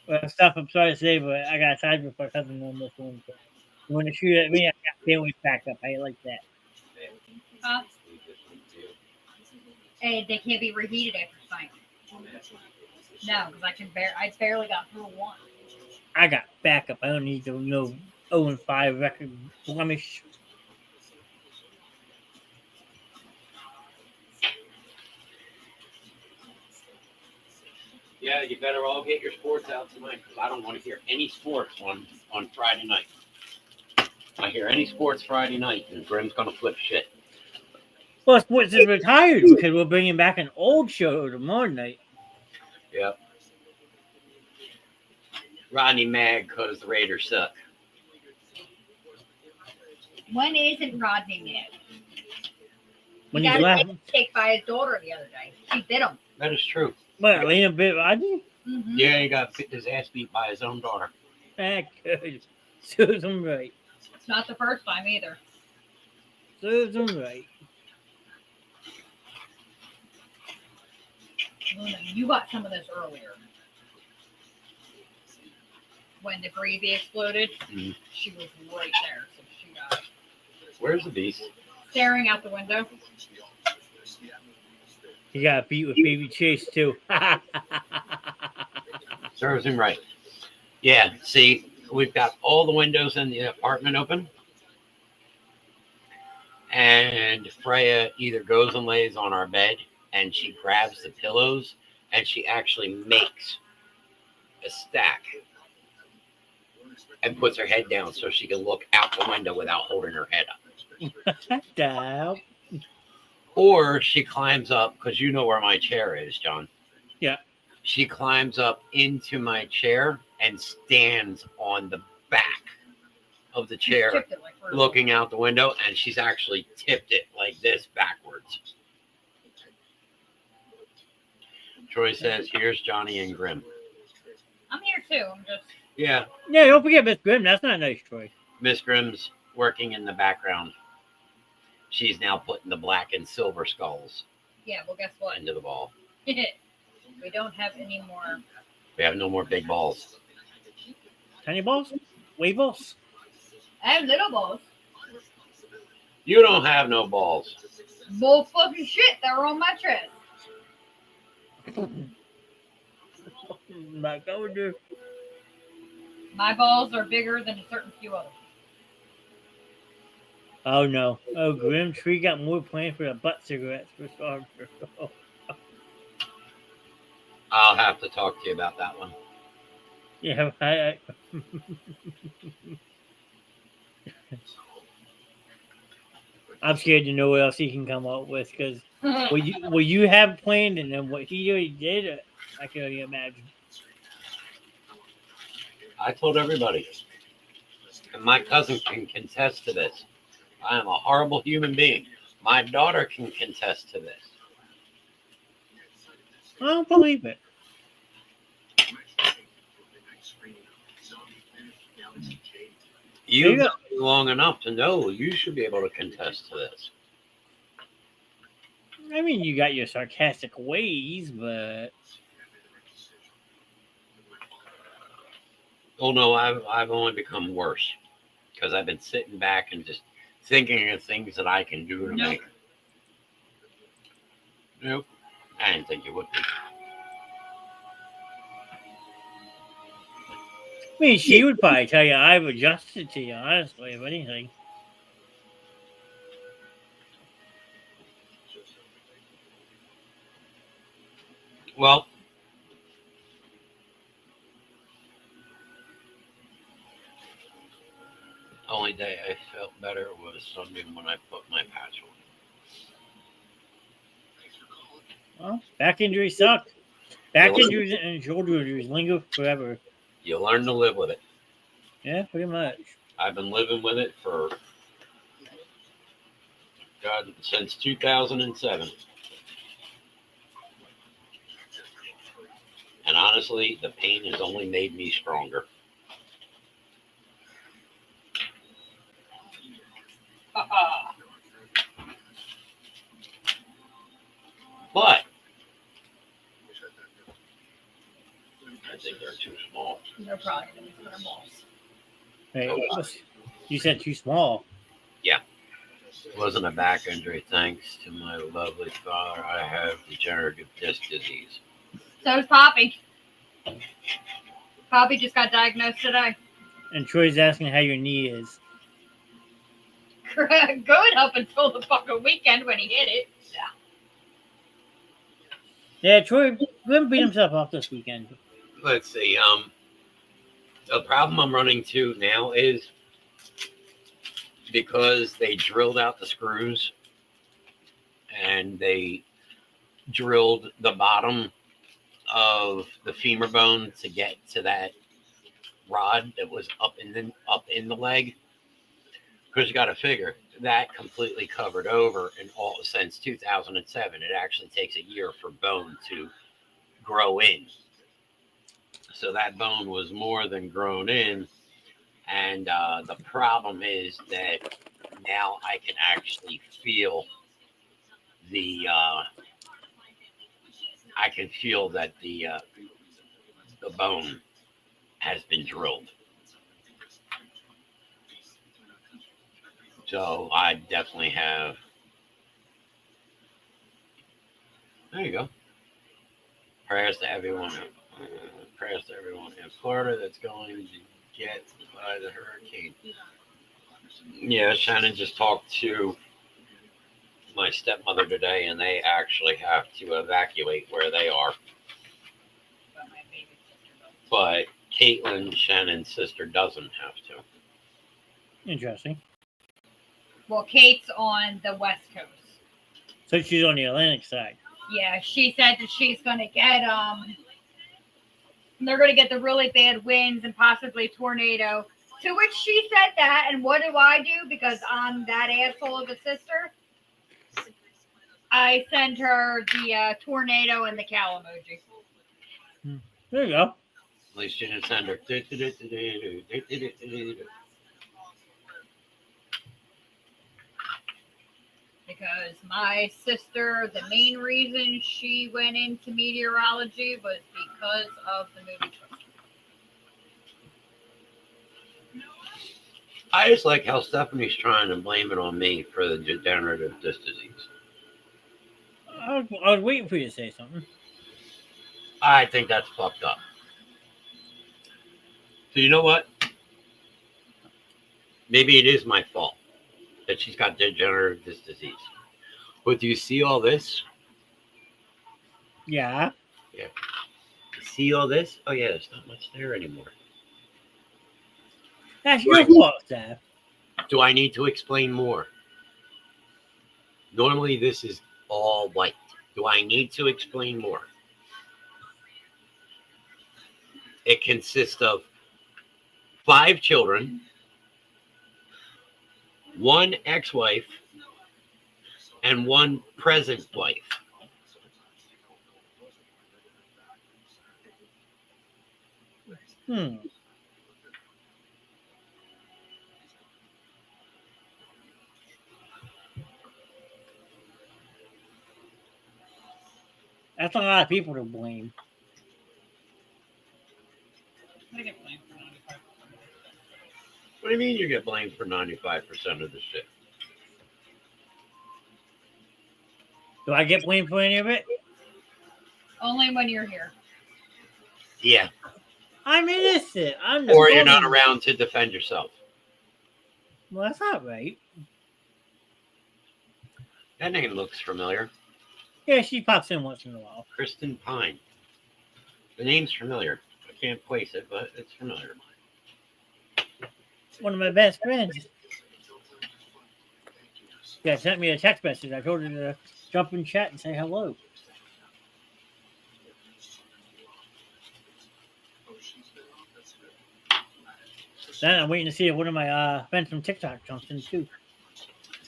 Well, stuff I'm sorry to say, but I got tied before something on this one. So you want to shoot at me? I got sandwich back up. I like that. Huh? And they can't be reheated after signing. No, because I barely got through one. I got backup. I don't need to know 0-5 record blemish. Yeah, you better all get your sports out tonight because I don't want to hear any sports on Friday night. I hear any sports Friday night and Grim's gonna flip shit. Well, sports is retired because we're bringing back an old show tomorrow night. Yep. Rodney mad because the Raiders suck. When isn't Rodney mad? When He he's got laughing. his kicked by his daughter the other day. She bit him. That is true. What, Lena bit Rodney? Mm-hmm. Yeah, he got his ass beat by his own daughter. Ah, good. Serves him right. It's not the first time either. Serves him right. Luna, you got some of this earlier. When the gravy exploded, Mhm. she was right there. So she got Where's the beast? staring out the window. He got beat with Baby Chase, too. Serves him right. Yeah, see, we've got all the windows in the apartment open. And Freya either goes and lays on our bed and she grabs the pillows and she actually makes a stack and puts her head down so she can look out the window without holding her head up. Down. Or she climbs up, because you know where my chair is, John. Yeah. She climbs up into my chair and stands on the back of the She chair, tipped it like her- looking out the window, and she's actually tipped it like this backwards. Troy says, "Here's Johnny and Grim." I'm here too. I'm just. Yeah, Yeah, don't forget Miss Grimm. That's not nice, Troy. Miss Grim's working in the background. She's now putting the black and silver skulls Yeah, well, guess what? into the ball. We don't have any more. We have no more big balls. Tiny balls? Wave balls? I have little balls. You don't have no balls. Bull fucking shit. They're on my chest. Back over. My balls are bigger than a certain few others. Oh no. Oh, Grim Tree got more planned for the butt cigarettes for sure. I'll have to talk to you about that one. Yeah, I'm scared to know what else he can come up with because what you have planned and then what he already did, I can only imagine. I told everybody, and my cousin can contest to this. I am a horrible human being. My daughter can contest to this. I don't believe it. You've known me long enough to know you should be able to contest to this. I mean, you got your sarcastic ways, but Oh no, I've only become worse because I've been sitting back and just thinking of things that I can do to make. Nope, I didn't think you would be. I mean, she would probably tell you I've adjusted to you, honestly, if anything. Well, the only day I felt better was Sunday when I put my patch on. Well, back injuries suck. Back injuries and shoulder injuries linger forever. You learn to live with it. Yeah, pretty much. I've been living with it for God since 2007. And honestly, the pain has only made me stronger. But I think they're too small. They're probably going to be their balls. Hey, you said too small. It wasn't a back injury. Thanks to my lovely father, I have degenerative disc disease. So is Poppy. Poppy just got diagnosed today. And Troy's asking how your knee is. Good up until the fucking weekend when he hit it. Yeah, Troy beat himself up this weekend. Let's see. The problem I'm running to now is because they drilled out the screws and they drilled the bottom of the femur bone to get to that rod that was up in the leg. Because you got to figure that completely covered over in all since 2007. It actually takes a year for bone to grow in. So that bone was more than grown in. And the problem is that now I can actually feel that the bone has been drilled. So I definitely have. There you go. Prayers to everyone. Prayers to everyone in Florida that's going to get by the hurricane. Yeah, Shannon just talked to my stepmother today, and they actually have to evacuate where they are. But Caitlin, Shannon's sister, doesn't have to. Interesting. Well, Kate's on the West Coast. So she's on the Atlantic side. Yeah, she said that she's going to get, they're going to get the really bad winds and possibly tornado. To which she said that, and what do I do? Because I'm that asshole of a sister. I send her the tornado and the cow emoji. There you go. At least you didn't send her. Because my sister, the main reason she went into meteorology was because of the movie Twister. I just like how Stephanie's trying to blame it on me for the degenerative disc disease. I was waiting for you to say something. I think that's fucked up. So you know what? Maybe it is my fault. that she's got degenerative disc disease. But do you see all this? Yeah. You see all this? Oh yeah, there's not much there anymore. That's your fault, Seth. Do I need to explain more? Normally this is all white. Do I need to explain more? It consists of 5 children, 1 ex-wife, and 1 present wife. That's a lot of people to blame. I get blamed for 95%. What do you mean you get blamed for 95% of the shit? Do I get blamed for any of it? Only when you're here. Yeah. I'm innocent. I'm the Or you're not bully. around to defend yourself. Well, that's not right. That name looks familiar. Yeah, she pops in once in a while. Kristen Pine. The name's familiar. I can't place it, but it's familiar. One of my best friends. Yeah, sent me a text message. I told her to jump in chat and say hello. Then I'm waiting to see if one of my friends from TikTok jumps in too.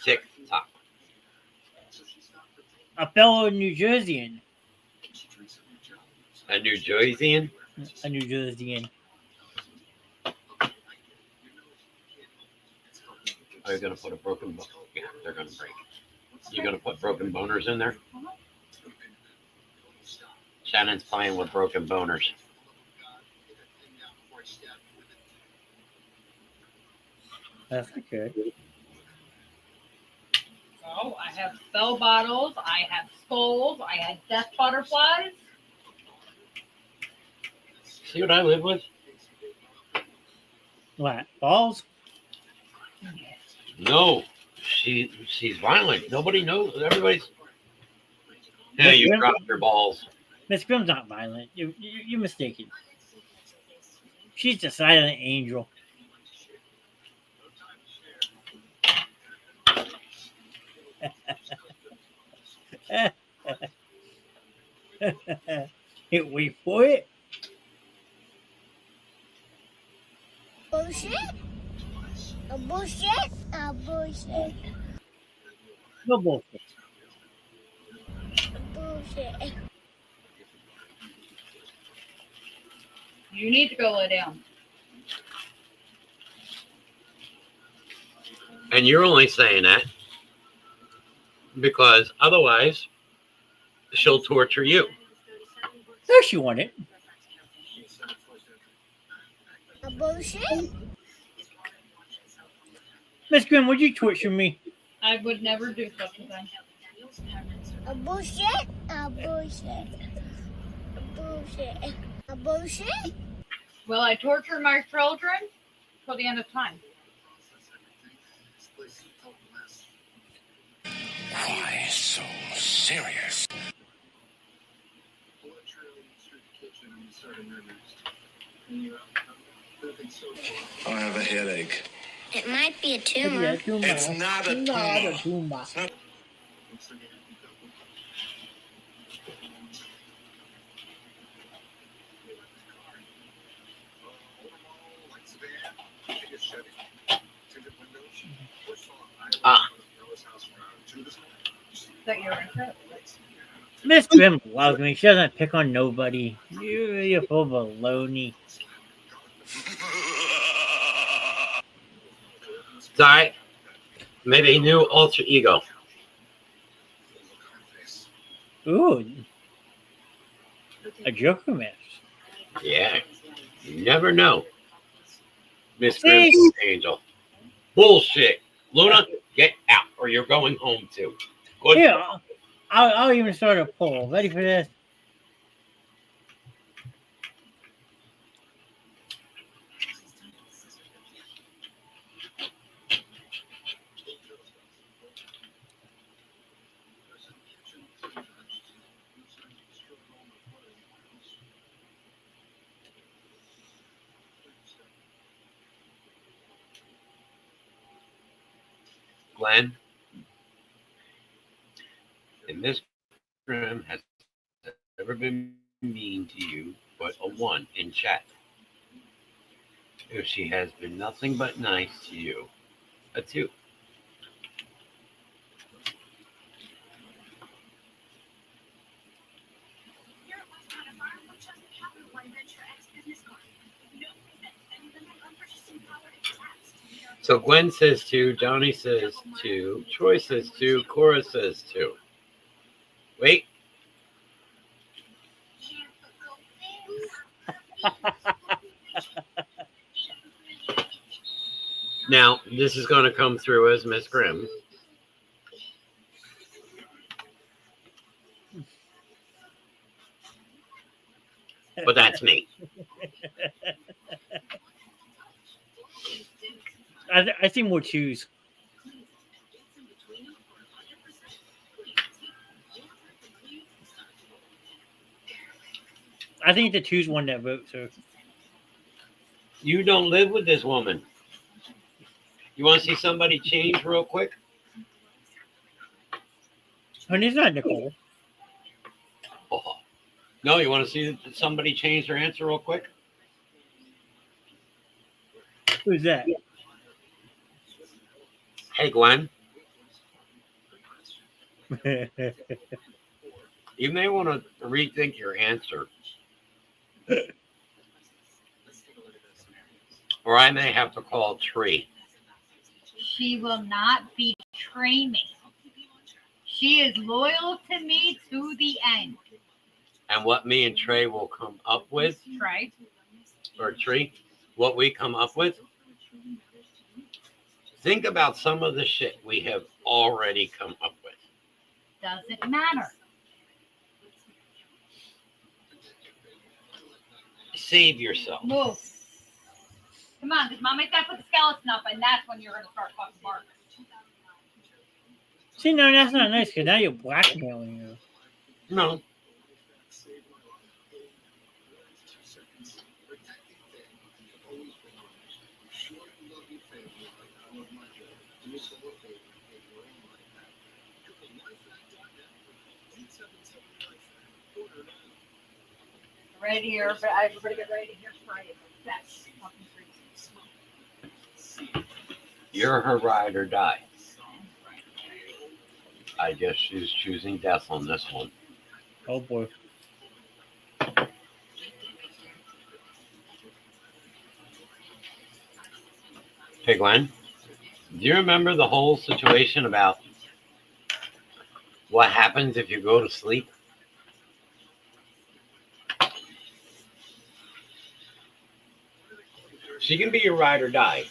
TikTok. A fellow New Jerseyan. A New Jerseyan? A New Jerseyan. Are you going to put a broken bone? Yeah, they're going to break. You going to put broken boners in there? Shannon's playing with broken boners. That's okay. So I have spell bottles, I have skulls, I had death butterflies. See what I live with? What? Balls? No. She's violent. Nobody knows. Everybody's... Yeah, you Miss dropped your balls. Miss Grimm's not violent. You're mistaken. She's a silent angel. Wait for it. Bullshit. A bullshit. A bullshit. No bullshit. Bullshit. You need to go lay down. And you're only saying that because otherwise she'll torture you. There she won it. A bullshit. Miss Grimm, would you torture me? I would never do such a thing. A bullshit. A bullshit. A bullshit. A bullshit. Will I torture my children till the end of time? Why so serious? I have a headache. It might be a tumor. Yeah, tumor. It's not a Not a tumor. tumor. Ah, Is that your interest? Miss Grimm loves me. She doesn't pick on nobody. You're full of baloney. sorry. Maybe a new alter ego. Ooh. A Joker mask. Yeah. You never know. Miss See? Grimm's angel. Bullshit. Luna, get out or you're going home too. Good. Here, I'll even start a poll. Ready for this? Glenn, if Miss Grimm has ever been mean to you, put a 1 in chat. If she has been nothing but nice to you, a 2. So Gwen says 2, Johnny says 2, Troy says 2, Cora says 2. Wait. Now, this is going to come through as Miss Grimm. But that's me. I see more twos. I think the twos won that vote, so. You don't live with this woman. You want to see somebody change real quick? And it's not Nicole. Oh. No, you want to see somebody change their answer real quick? Who's that? Hey, Glenn. You may want to rethink your answer. Or I may have to call Tree. She will not betray me. She is loyal to me to the end. And what me and Trey will come up with, Right? or Tree, what we come up with, think about some of the shit we have already come up with. Doesn't matter. Save yourself. Move. Come on, because Mom ain't got to put the skeleton up, and that's when you're going to start fucking barking. See, no, that's not nice because now you're blackmailing her. No. Ready here, but everybody get ready to hear Friday. That's fucking crazy. You're her ride or die. I guess she's choosing death on this one. Oh boy. Hey, Glenn, do you remember the whole situation about what happens if you go to sleep? She can be your ride or die.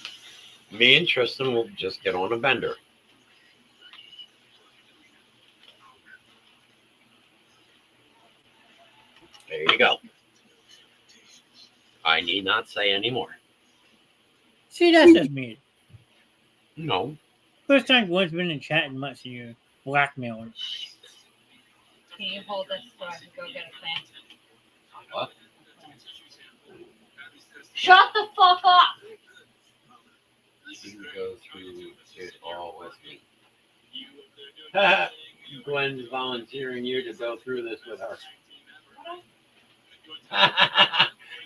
Me and Tristan will just get on a bender. There you go. I need not say any more. See, that's just mean. No. First time Gwen's been in chat in much and you're blackmailing. Can you hold this so I can go get a fan? What? Shut the fuck up! You can go through it all with me. Gwen's volunteering you to go through this with her.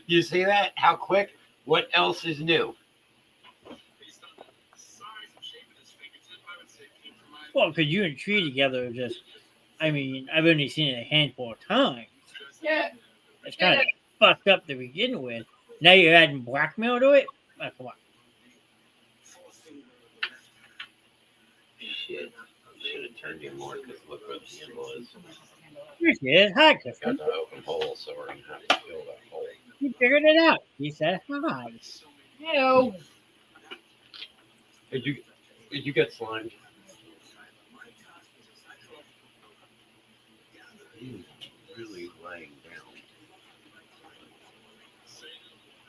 You see that? How quick? What else is new? Well, because you and Tree together are just, I mean, I've only seen it a handful of times. Yeah. It's kind of fucked up to begin with. Now you're adding blackmail to it? Oh, come on. Shit. Should have turned you more because look what the handle is. Here she is. Hi, Got Kristen. the open hole, so we're going to have to fill that hole. You figured it out. He said hi. Ew. Did you get slimed? Really laying down.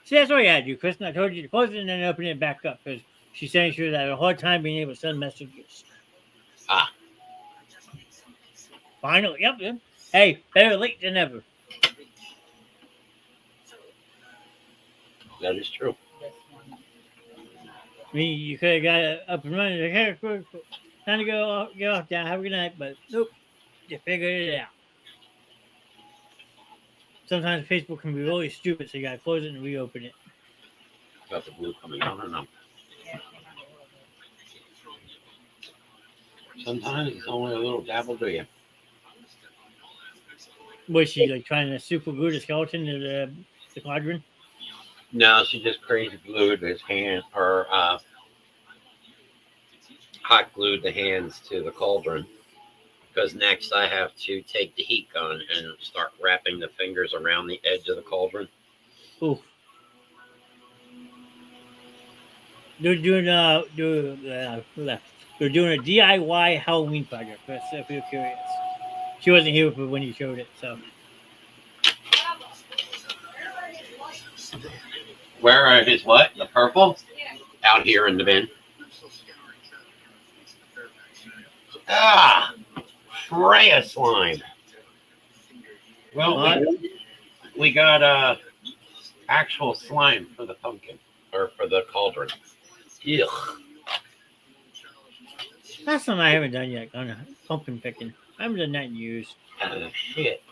See, that's all you had to do, Kristen. I told you to close it and then open it back up because she's saying she was having a hard time being able to send messages. Ah. Finally, yep. Hey, better late than never. That is true. I mean, you could have got it up and running. Like, hey, quick, time to get off down. Have a good night. But nope, you figured it out. Sometimes Facebook can be really stupid, so you gotta close it and reopen it. Got the blue coming out or no? Sometimes it's only a little dabble, do you? Was she like trying to super glue the skeleton to the quadrant? No, she just crazy glued his hand, or hot glued the hands to the cauldron. Because next I have to take the heat gun and start wrapping the fingers around the edge of the cauldron. Ooh. They're doing they're doing a DIY Halloween project. If you're curious, she wasn't here for when you showed it, so. Where are his what? The purple? Out here in the bin. Ah, Freya slime. Well, we got actual slime for the pumpkin or for the cauldron. Ugh. That's something I haven't done yet on a pumpkin picking. I haven't done that in years. Shit.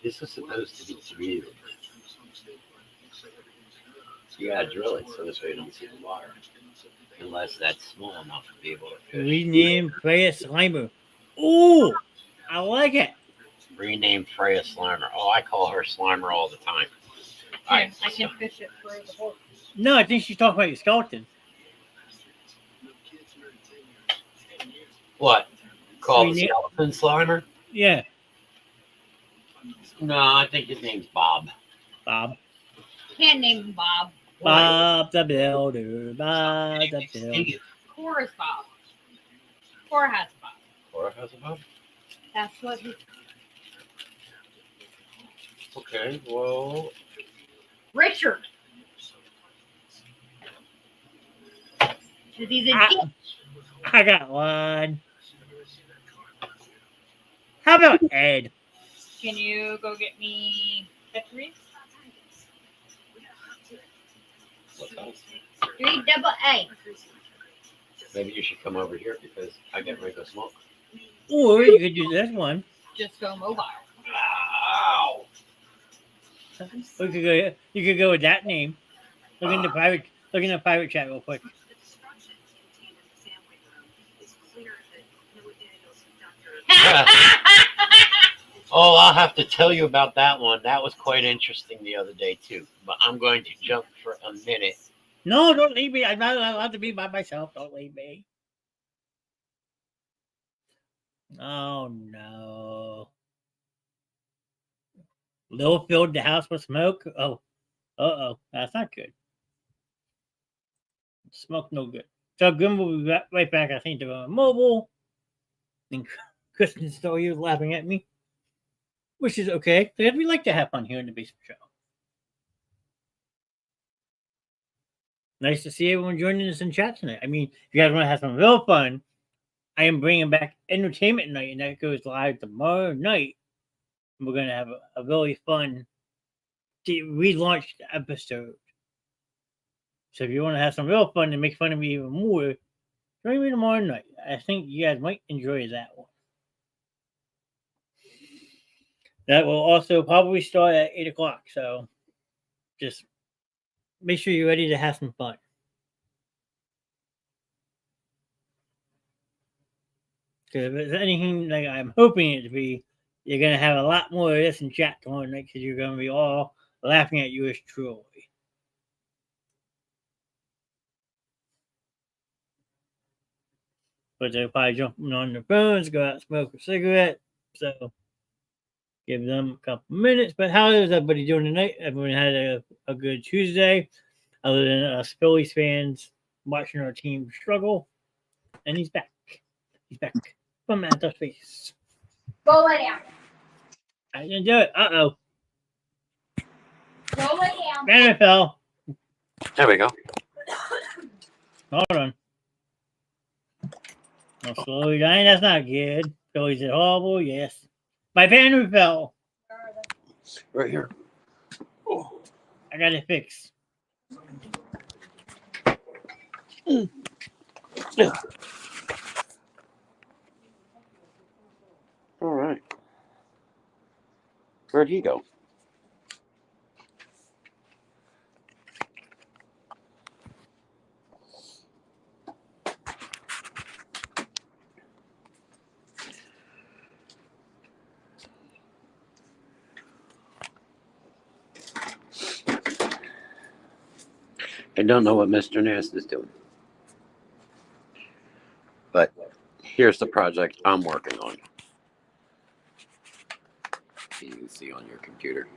This was supposed to be drilled. You gotta drill it so this way you don't see the water. Unless that's small enough to be able to fish. Rename Freya Slimer. Ooh, I like it. Rename Freya Slimer. Oh, I call her Slimer all the time. I can fish it through the hole. No, I think she's talking about your skeleton. What? Call the Rename- skeleton Slimer? Yeah, No, I think his name's Bob. Bob. Can't name him Bob. Bob the Builder. Bob the Builder. Cora's Bob. Cora has a Bob. Cora has a Bob? That's what he. Okay, well, Richard. Because he's a dick. I got one. How about Ed? Can you go get me Petries? what's else? 3 double A. Maybe you should come over here because I get ready to smoke. Or you could do this one. Just go mobile. Ow! Or you could go with that name. Look in the private chat real quick. Oh, I'll have to tell you about that one. That was quite interesting the other day, too. But I'm going to jump for a minute. No, don't leave me. I'm not allowed to be by myself. Don't leave me. Oh, no. Lil filled the house with smoke. Oh, uh-oh. That's not good. Smoke no good. So Grim will be right back, I think, to mobile. And Kristen's still here laughing at me. Which is okay, because we like to have fun here in the Basement Show. Nice to see everyone joining us in chat tonight. I mean, if you guys want to have some real fun, I am bringing back Entertainment Night, and that goes live tomorrow night. We're going to have a really fun relaunched episode. So if you want to have some real fun and make fun of me even more, join me tomorrow night. I think you guys might enjoy that one. That will also probably start at 8 o'clock. So just make sure you're ready to have some fun. Because if it's anything like I'm hoping it to be, you're going to have a lot more of this in chat tomorrow night because you're going to be all laughing at yours truly. But they're probably jumping on their phones, go out and smoke a cigarette. So give them a couple minutes. But how is everybody doing tonight? Everyone had a good Tuesday, other than us Phillies fans watching our team struggle. And he's back. He's back from outer space. Go lay down. I didn't do it. Uh-oh. Go lay down. Banner fell. There we go. Hold on. I'll slowly dying. That's not good. Phillies did horrible. Yes. My banner fell. Right here. Oh. I got it fixed. All right. Where'd he go? I don't know what Mr. Knast is doing. But here's the project I'm working on. You can see on your computer.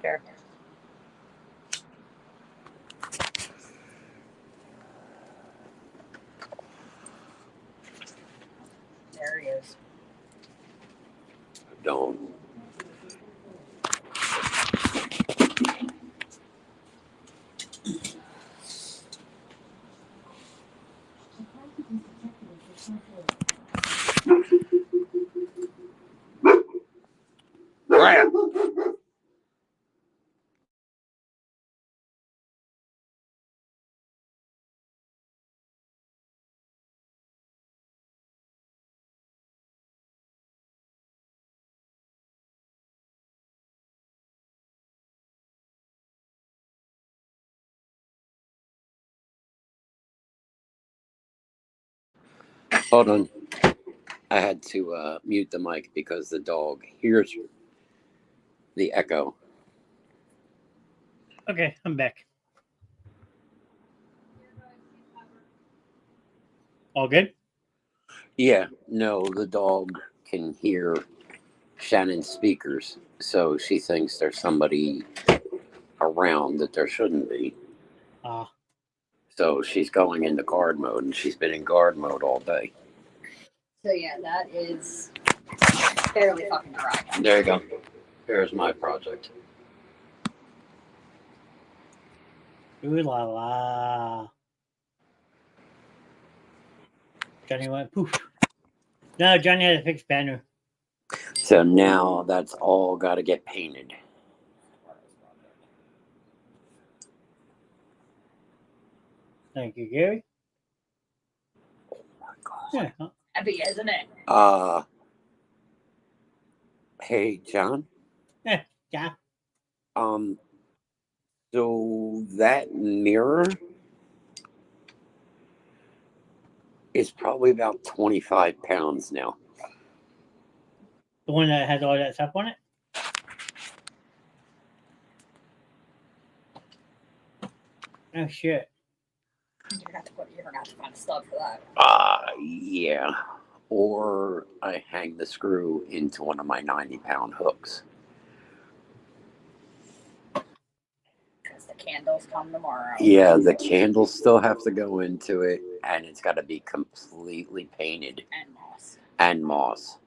There. There he is. Don't. Right. Hold on. I had to mute the mic because the dog hears the echo. Okay, I'm back. All good? Yeah, no, the dog can hear Shannon's speakers, so she thinks there's somebody around that there shouldn't be. Ah. So she's going into guard mode, and she's been in guard mode all day. So yeah, that is fairly fucking dry. There you go. Here's my project. Ooh la la. Johnny went poof. No, Johnny had a fixed banner. So now that's all got to get painted. Thank you, Gary. Oh my God. Yeah. Huh? Heavy, isn't it? Hey, John. Yeah. So that mirror is probably about 25 pounds now. The one that has all that stuff on it? Oh shit. You're gonna have to find a stud for that. Yeah. Or I hang the screw into one of my 90-pound hooks. Because the candles come tomorrow. Yeah, the candles still have to go into it, and it's got to be completely painted. And moss. And moss.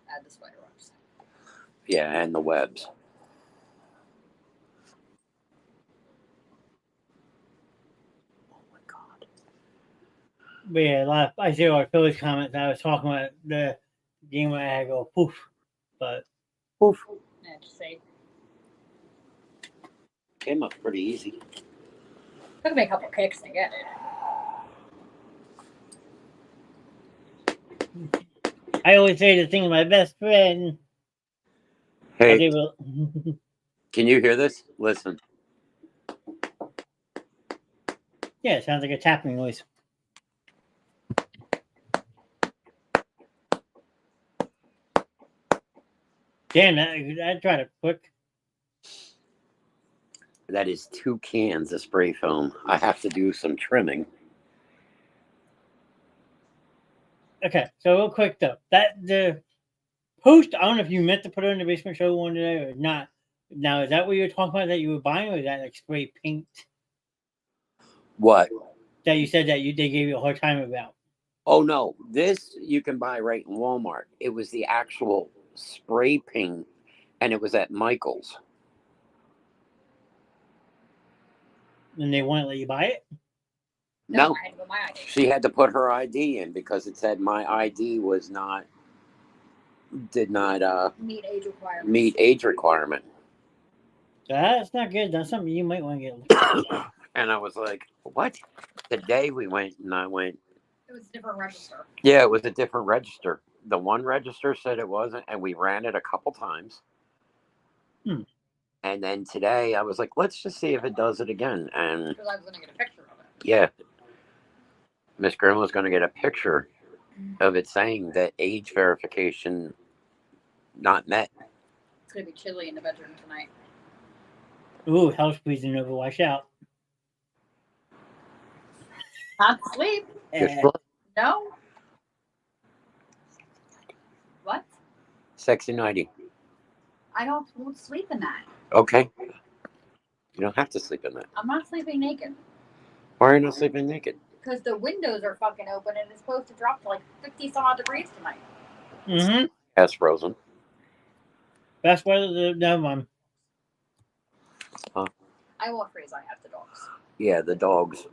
Add the spider webs. Yeah, and the webs. Oh my God. But yeah, I see a lot of Philly's comments. I was talking about the game where I go poof, but poof. Yeah, just say. Came up pretty easy. Took me a couple kicks to get it. I always say the thing to my best friend. Hey, can you hear this? Listen. Yeah, it sounds like a tapping noise. Damn, that tried it quick. That is 2 cans of spray foam. I have to do some trimming. Okay, so real quick though, the post, I don't know if you meant to put it in the basement show one today or not. Now, is that what you were talking about that you were buying, or is that like spray paint? What? That you said that they gave you a hard time about. Oh no, this you can buy right in Walmart. It was the actual spray paint, and it was at Michael's. And they wouldn't let you buy it? No, I had to put my ID. She had to put her ID in because it said my ID was not did not Meet age requirements. meet age requirement. That's not good. That's something you might want to get. And I was like, what? Today we went and I went, It was a different register. yeah, it was a different register. The one register said it wasn't, and we ran it a couple times. Hmm. And then today I was like, let's just see if it does it again. And Because I was going to get a picture of it. yeah, Miss Grimm was going to get a picture of it saying that age verification not met. It's going to be chilly in the bedroom tonight. Ooh, hell's freezing over. Watch out. Not sleep. Just No. What? sexy nighty. I won't sleep in that. Okay. You don't have to sleep in that. I'm not sleeping naked. Why are you not sleeping naked? Because the windows are fucking open and it's supposed to drop to like 50 some odd degrees tonight. Mm-hmm. That's frozen. That's why the never mind. I won't freeze. I have the dogs. Yeah, the dogs.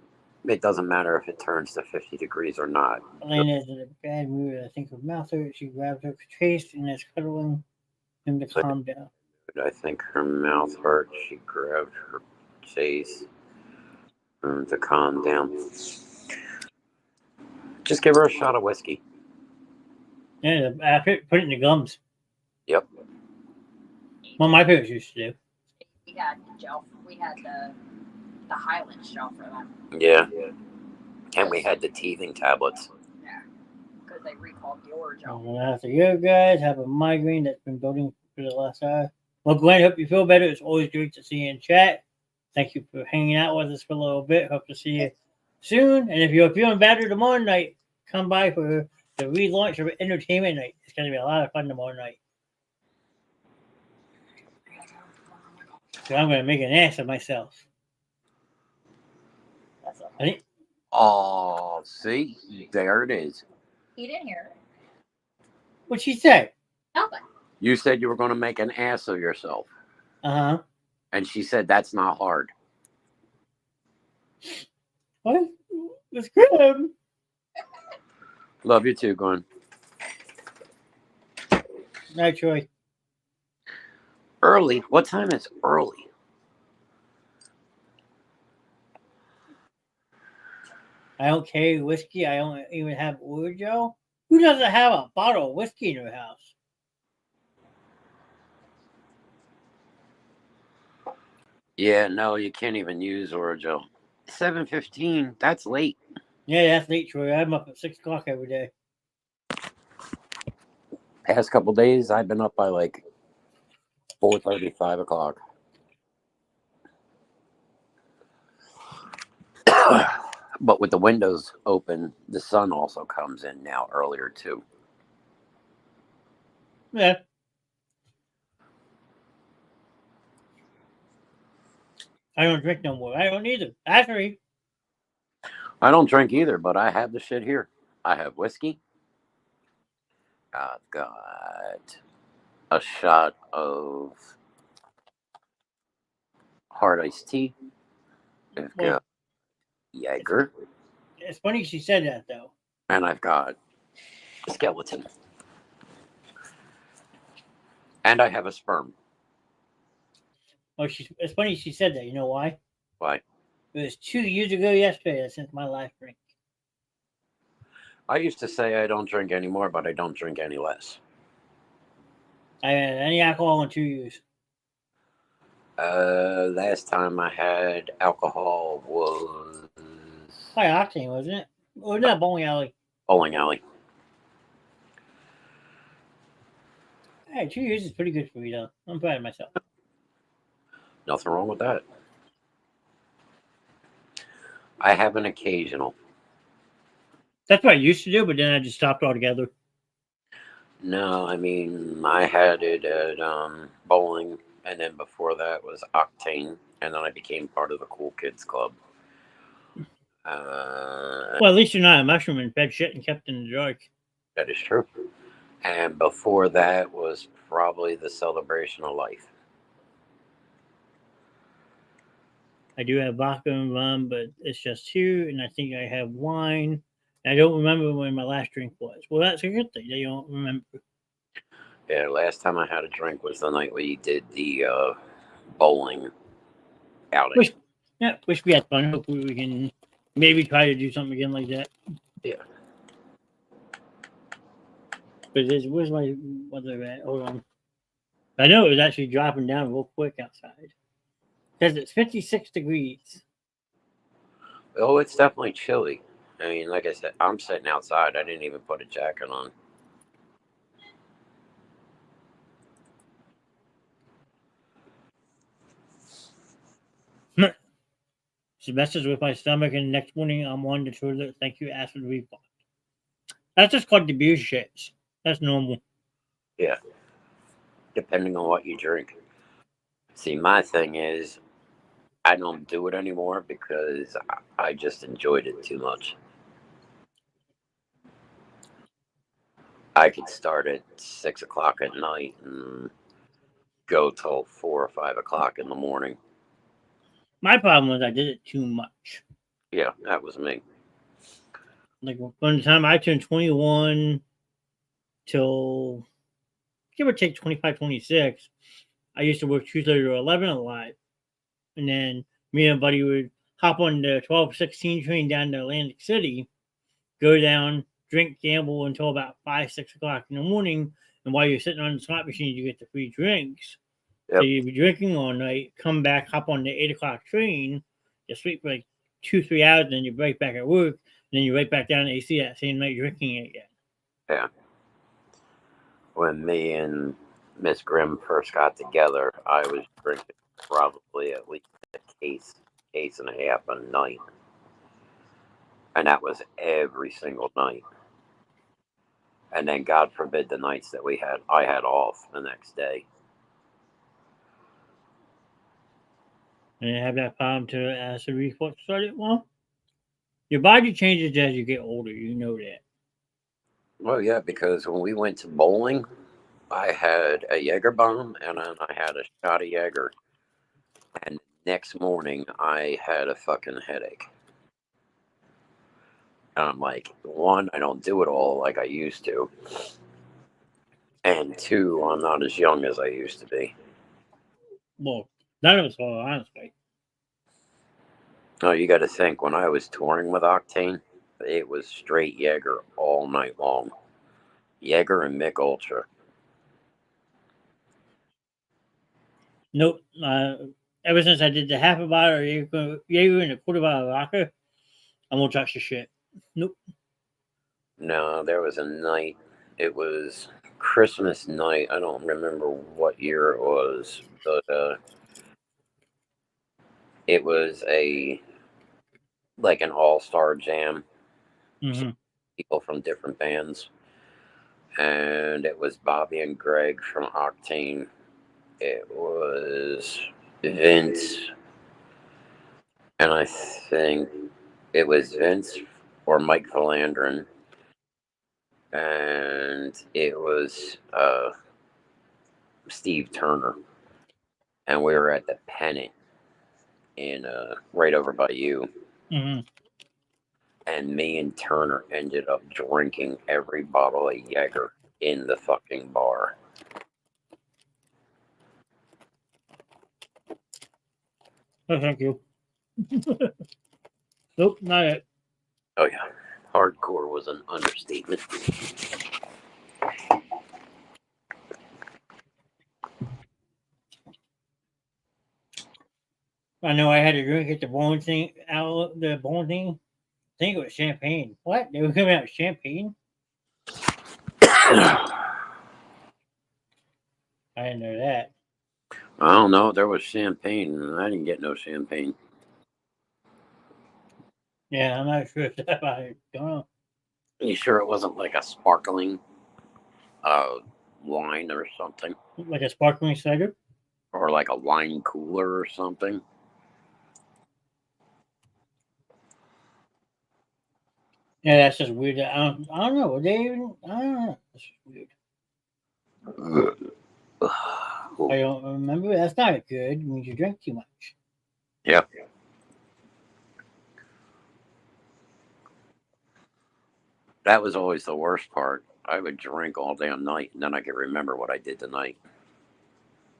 It doesn't matter if it turns to 50 degrees or not. Elena's in a bad mood. I think her mouth hurts. She grabs her Chase and is cuddling him to calm down. I think her mouth hurt. She grabbed her face to calm down. Just give her a shot of whiskey. Yeah, I put it in the gums. Yep. Well, my parents used to do. We had gel. We had the Highland gel for them. Yeah. And we had the teething tablets. Yeah. Because they recalled your gel. And after you guys have a migraine that's been building for the last hour. Well, Glenn, hope you feel better. It's always great to see you in chat. Thank you for hanging out with us for a little bit. Hope to see you soon. And if you're feeling better tomorrow night, come by for the relaunch of Entertainment Night. It's going to be a lot of fun tomorrow night. So I'm going to make an ass of myself. That's okay. I think, Oh, see? There it is. He didn't hear it. what'd she say? Nothing. You said you were going to make an ass of yourself. Uh-huh. And she said that's not hard. What? It's good. Love you too, Glenn. Night, Troy. Early? What time is early? I don't carry whiskey. I don't even have Orjo. Who doesn't have a bottle of whiskey in their house? Yeah, no, you can't even use Orajel. 7:15. That's late. Yeah, that's late, Troy. I'm up at 6 o'clock every day. Past couple days, I've been up by like 4:30, 5 o'clock. But with the windows open, the sun also comes in now earlier too. Yeah. I don't drink no more. I don't either. Actually, I don't drink either, but I have the shit here. I have whiskey. I've got a shot of hard iced tea. I've got Jaeger. it's funny she said that, though. And I've got skeleton. And I have a sperm. Oh, it's funny she said that. You know why? Why? It was 2 years ago yesterday since my last drink. I used to say I don't drink anymore, but I don't drink any less. I had any alcohol in 2 years. Last time I had alcohol was High octane, wasn't it? Or not bowling alley. bowling alley. Hey, 2 years is pretty good for me, though. I'm proud of myself. Nothing wrong with that. I have an occasional. That's what I used to do, but then I just stopped altogether. No, I mean, I had it at bowling, and then before that was Octane, and then I became part of the Cool Kids Club. Well, at least you're not a mushroom and fed shit and kept in the dark. That is true. And before that was probably the Celebration of Life. I do have vodka and rum, but it's just 2, and I think I have wine. I don't remember when my last drink was. Well, that's a good thing. They don't remember. Yeah, last time I had a drink was the night we did the bowling outing. Wish we had fun. Hopefully we can maybe try to do something again like that. Yeah. But where's my weather at? Hold on. I know it was actually dropping down real quick outside. Because it's 56 degrees. Oh, it's definitely chilly. I mean, like I said, I'm sitting outside. I didn't even put a jacket on. She messes with my stomach, and the next morning I'm on the toilet. Thank you, acid reflux. That's just called the beer shits. That's normal. Yeah. Depending on what you drink. See, my thing is, I don't do it anymore because I just enjoyed it too much. I could start at 6 o'clock at night and go till 4 or 5 o'clock in the morning. My problem was I did it too much. Yeah, that was me. Like from the time I turned 21 till give or take 25, 26, I used to work 2:30 to 11 a lot. And then me and a buddy would hop on the 12:16 train down to Atlantic City, go down, drink, gamble until about 5, 6 o'clock in the morning. And while you're sitting on the slot machine, you get the free drinks. Yep. So you'd be drinking all night, come back, hop on the 8 o'clock train, you sleep for like 2, 3 hours, then you're right back at work, and then you're right back down to AC that same night drinking again. Yeah. When me and Miss Grimm first got together, I was drinking probably at least a case and a half a night. And that was every single night. And then God forbid the nights that I had off the next day. And you have that problem to acid reflux started. Well, your body changes as you get older. You know that. Well, yeah, because when we went to bowling, I had a Jaeger bomb and then I had a shot of Jaeger. And next morning, I had a fucking headache. And I'm like, one, I don't do it all like I used to. And two, I'm not as young as I used to be. Well, none of us are, honestly. No, you got to think, when I was touring with Octane, it was straight Jaeger all night long. Jaeger and Mick Ultra. Nope. Ever since I did the half a bottle of Jaeger and a quarter bottle of vodka, I won't touch the shit. Nope. No, there was a night. It was Christmas night. I don't remember what year it was, but it was like an all-star jam. Mm-hmm. People from different bands. And it was Bobby and Greg from Octane. It was Vince. And I think it was Vince or Mike Philandron. And it was Steve Turner. And we were at the Pennant in right over by you. Mm-hmm. And me and Turner ended up drinking every bottle of Jaeger in the fucking bar. Oh, thank you. Nope, not it. Oh yeah, hardcore was an understatement. I know I had a drink at the bowling thing. I think it was champagne. What? They were coming out with champagne? I didn't know that. I don't know. There was champagne, and I didn't get no champagne. Yeah, I'm not sure if that. I don't know. You sure it wasn't like a sparkling wine or something? Like a sparkling cider? Or like a wine cooler or something? Yeah, that's just weird. I don't know. I don't know. That's just weird. I don't remember. That's not good. It means you drink too much. Yeah. That was always the worst part. I would drink all damn night, and then I could remember what I did tonight.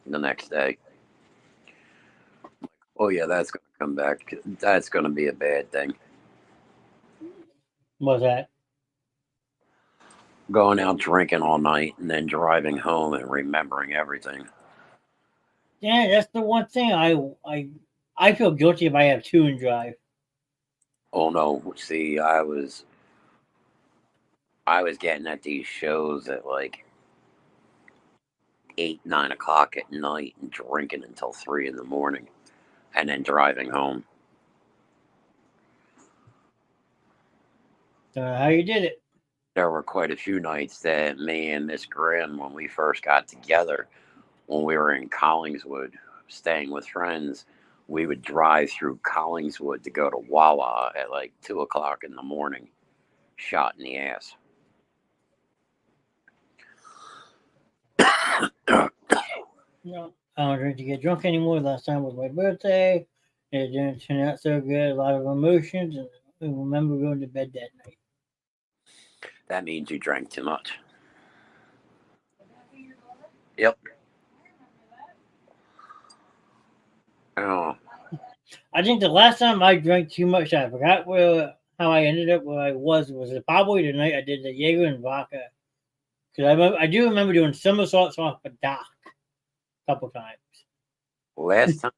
The next day. Oh yeah, that's gonna come back. That's gonna be a bad thing. What's that? Going out drinking all night and then driving home and remembering everything. Yeah, that's the one thing I feel guilty if I have two and drive. Oh no, see, I was getting at these shows at like 8, 9 o'clock at night and drinking until 3 in the morning, and then driving home. How you did it? There were quite a few nights that me and Miss Graham, when we first got together, when we were in Collingswood, staying with friends, we would drive through Collingswood to go to Wawa at like 2 o'clock in the morning, shot in the ass. No, I don't drink to get drunk anymore. Last time was my birthday. It didn't turn out so good. A lot of emotions, and I remember going to bed that night. That means you drank too much. Yep. Oh, I think the last time I drank too much, I forgot how I ended up where I was. Was it probably the night I did the Jaeger and vodka? Because I do remember doing somersaults off a dock a couple times. last time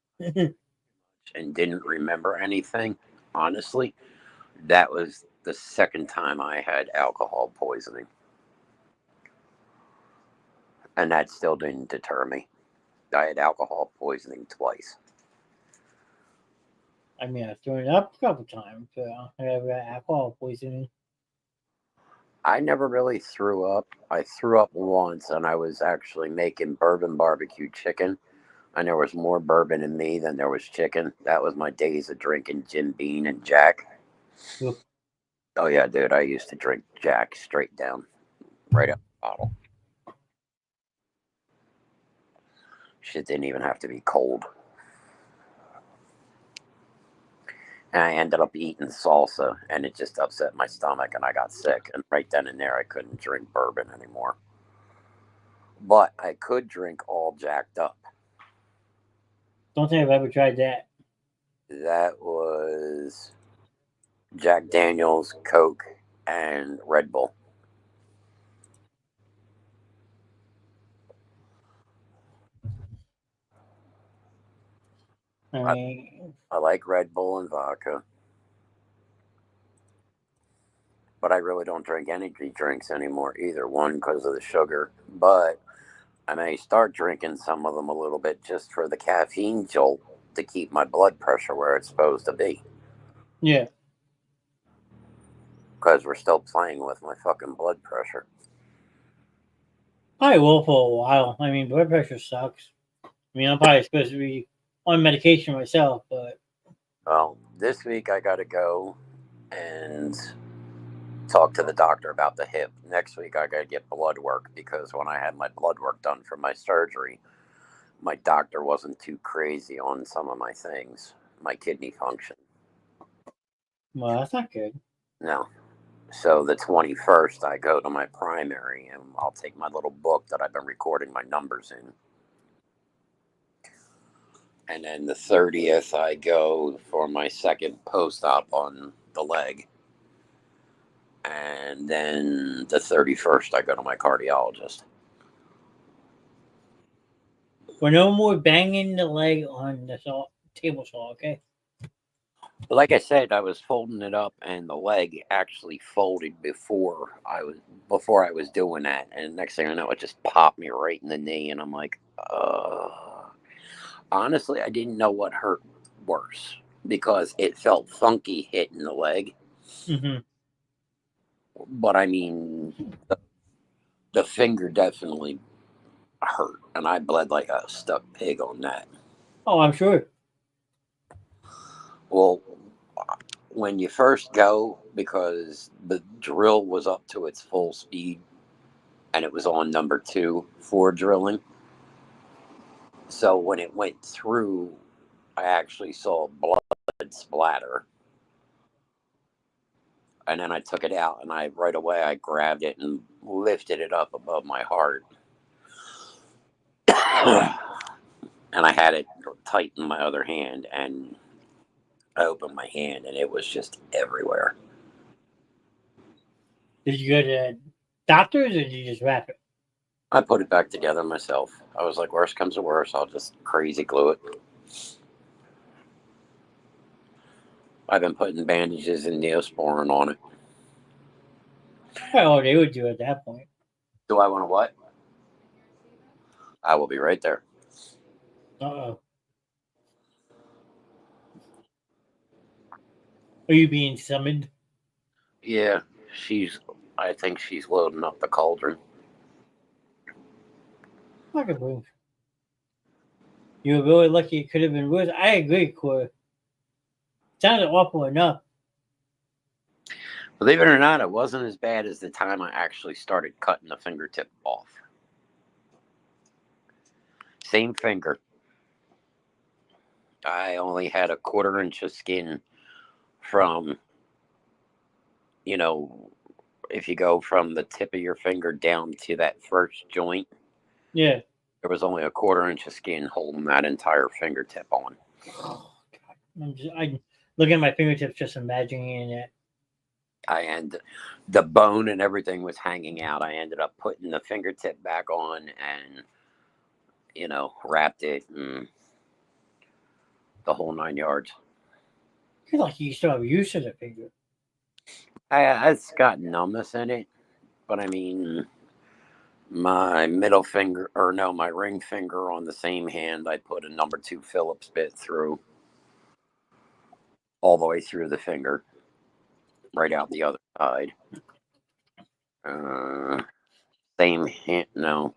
and didn't remember anything, honestly, that was the second time I had alcohol poisoning. And that still didn't deter me. I had alcohol poisoning twice. I mean, I've thrown it up a couple times. I have alcohol poisoning. I never really threw up. I threw up once, and I was actually making bourbon barbecue chicken. And there was more bourbon in me than there was chicken. That was my days of drinking Jim Beam and Jack. Yep. Oh, yeah, dude. I used to drink Jack straight down, right out the bottle. Shit didn't even have to be cold. And I ended up eating salsa, and it just upset my stomach, and I got sick. And right then and there, I couldn't drink bourbon anymore. But I could drink all jacked up. Don't think I've ever tried that. That was Jack Daniels, Coke, and Red Bull. I mean, I like Red Bull and vodka. But I really don't drink energy drinks anymore either. One, because of the sugar. But I may start drinking some of them a little bit just for the caffeine jolt to keep my blood pressure where it's supposed to be. yeah. Because we're still playing with my fucking blood pressure. I will for a while. I mean, blood pressure sucks. I mean, I'm probably supposed to be on medication myself, but Well, this week I got to go and talk to the doctor about the hip. Next week I got to get blood work because when I had my blood work done for my surgery, my doctor wasn't too crazy on some of my things, my kidney function. well, that's not good. No. So the 21st, I go to my primary and I'll take my little book that I've been recording my numbers in. And then the 30th, I go for my second post-op on the leg. And then the 31st, I go to my cardiologist. We're no more banging the leg on the table saw, okay? But like I said, I was folding it up, and the leg actually folded before I was doing that. And next thing I know, it just popped me right in the knee, and I'm like, honestly, I didn't know what hurt worse because it felt funky hitting the leg. Mm-hmm. But I mean, the finger definitely hurt, and I bled like a stuck pig on that. Oh, I'm sure. Well, when you first go, because the drill was up to its full speed, and it was on number 2 for drilling. So when it went through, I actually saw blood splatter. And then I took it out, and right away I grabbed it and lifted it up above my heart. And I had it tight in my other hand, and I opened my hand, and it was just everywhere. Did you go to doctors, or did you just wrap it? I put it back together myself. I was like, worst comes to worst, I'll just crazy glue it. I've been putting bandages and Neosporin on it. Well, they would do at that point. Do I want to what? I will be right there. Uh-oh. Are you being summoned? Yeah, I think she's loading up the cauldron. I could move. You were really lucky it could have been worse. I agree, Corey. Sounded awful enough. Believe it or not, it wasn't as bad as the time I actually started cutting the fingertip off. Same finger. I only had a 1/4 inch of skin from, if you go from the tip of your finger down to that first joint. Yeah. There was only a 1/4 inch of skin holding that entire fingertip on. Oh, God. I'm looking at my fingertips, just imagining it. And the bone and everything was hanging out. I ended up putting the fingertip back on and, wrapped it and the whole 9 yards. I feel like you still have use of the finger. It's got numbness in it, but I mean, my middle finger, or no, my ring finger on the same hand, I put a number 2 Phillips bit through, all the way through the finger, right out the other side. Same hand, no.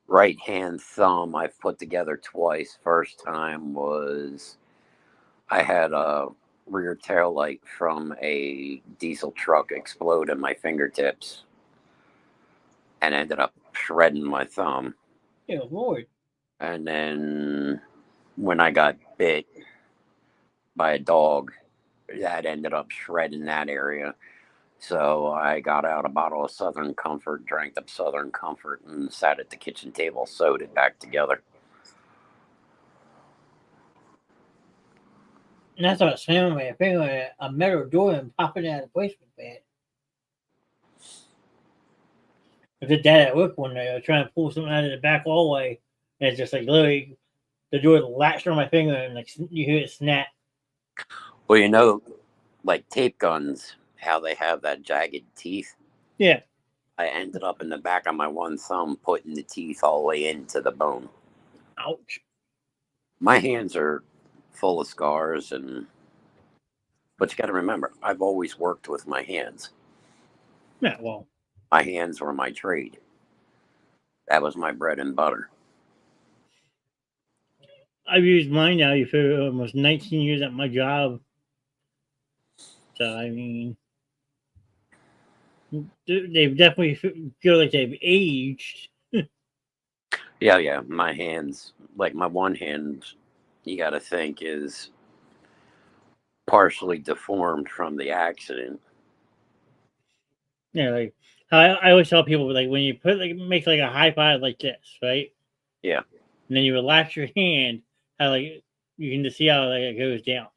Right hand thumb I've put together twice. First time was I had a rear tail light from a diesel truck explode in my fingertips and ended up shredding my thumb. Yeah, Lord. And then when I got bit by a dog, that ended up shredding that area. So I got out a bottle of Southern Comfort, drank the Southern Comfort, and sat at the kitchen table, sewed it back together. And that's what slamming my finger at a metal door and popping it out of place was bad. I did that at work one day. I was trying to pull something out of the back hallway, and it's just like literally the door latched on my finger, and like you hear it snap. Well, like tape guns, how they have that jagged teeth. Yeah. I ended up in the back of my one thumb putting the teeth all the way into the bone. Ouch. My hands are full of scars, but you got to remember, I've always worked with my hands. Yeah, well. My hands were my trade. That was my bread and butter. I've used mine now for almost 19 years at my job. So, I mean, they've definitely feel like they've aged. Yeah. My hands, like my one hand, you got to think is partially deformed from the accident. Yeah, like I always tell people, like when you make like a high five like this, right? Yeah. And then you relax your hand, how like you can just see how like it goes down.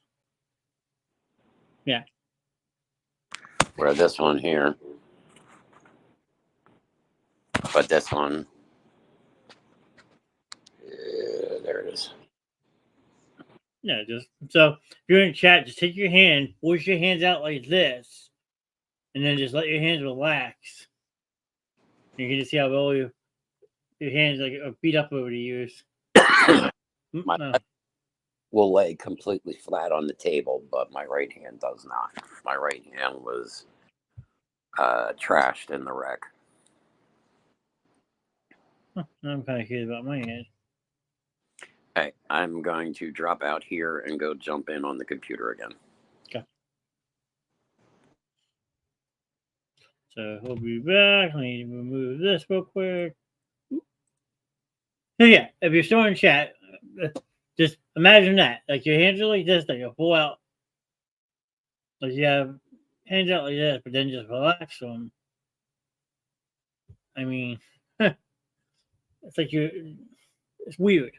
Yeah. Where this one here, but this one, there it is. Yeah, just so if you're in chat, just take your hand, push your hands out like this, and then just let your hands relax. You can just see how well your hands like are beat up over the years. My left will lay completely flat on the table, but my right hand does not. My right hand was trashed in the wreck. I'm kind of curious about my hand. Okay, I'm going to drop out here and go jump in on the computer again. Okay. So we'll be back. Let me remove this real quick. So yeah, if you're still in chat, just imagine that. Like your hands are like this, like a full out. Like you have hands out like this, but then just relax them. I mean, it's like it's weird.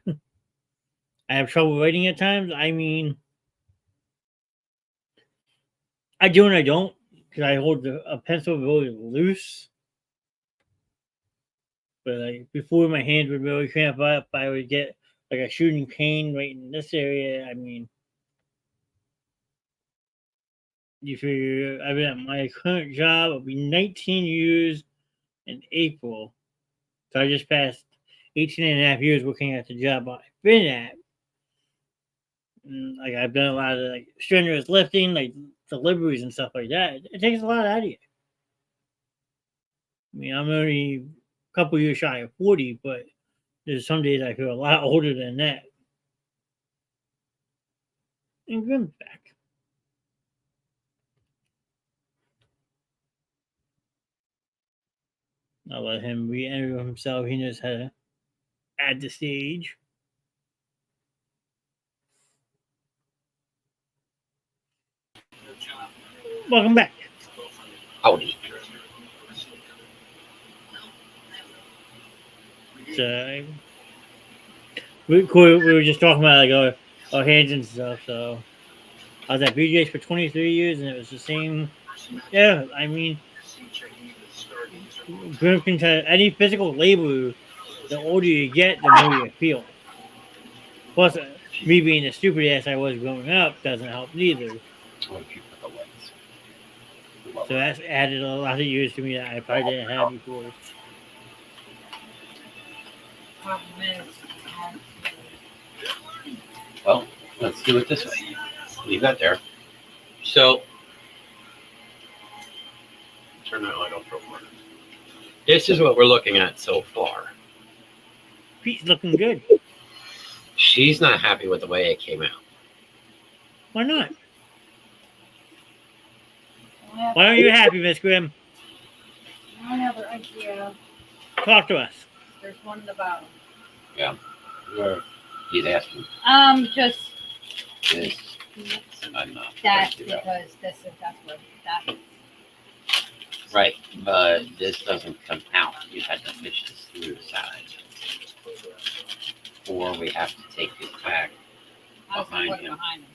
I have trouble writing at times. I mean, I do and I don't because I hold a pencil really loose. But like before, my hands would really cramp up. I would get like a shooting pain right in this area. I mean, you figure I've been at my current job. It'll be 19 years in April. So I just passed 18 and a half years working at the job I've been at. And, like I've done a lot of like strenuous lifting, like deliveries and stuff like that. It takes a lot out of you. I mean, I'm only a couple years shy of 40, but there's some days I feel a lot older than that. And Grim's back. I'll let him re-enter himself. He knows how to add the stage. Welcome back. Howdy. So, we were just talking about like our hands and stuff. So I was at BJ's for 23 years, and it was the same. Yeah, I mean, Grim can tell any physical labor. The older you get, the more you feel. Plus, me being the stupid ass I was growing up doesn't help neither. What if you put the legs? So that's added a lot of years to me that I probably didn't have before. Well, let's do it this way. Leave that there. So, turn that light off for a moment. This is what we're looking at so far. Pete's looking good. She's not happy with the way it came out. Why not? Why aren't you happy, Miss Grimm? I have an idea. Talk to us. There's one in the bottom. Yeah. He's asking Just this. I'm not. that's because that's what that is. Right, but this doesn't come out. You had to fish this through the side. Or we have to take this back I was behind gonna put it him behind him.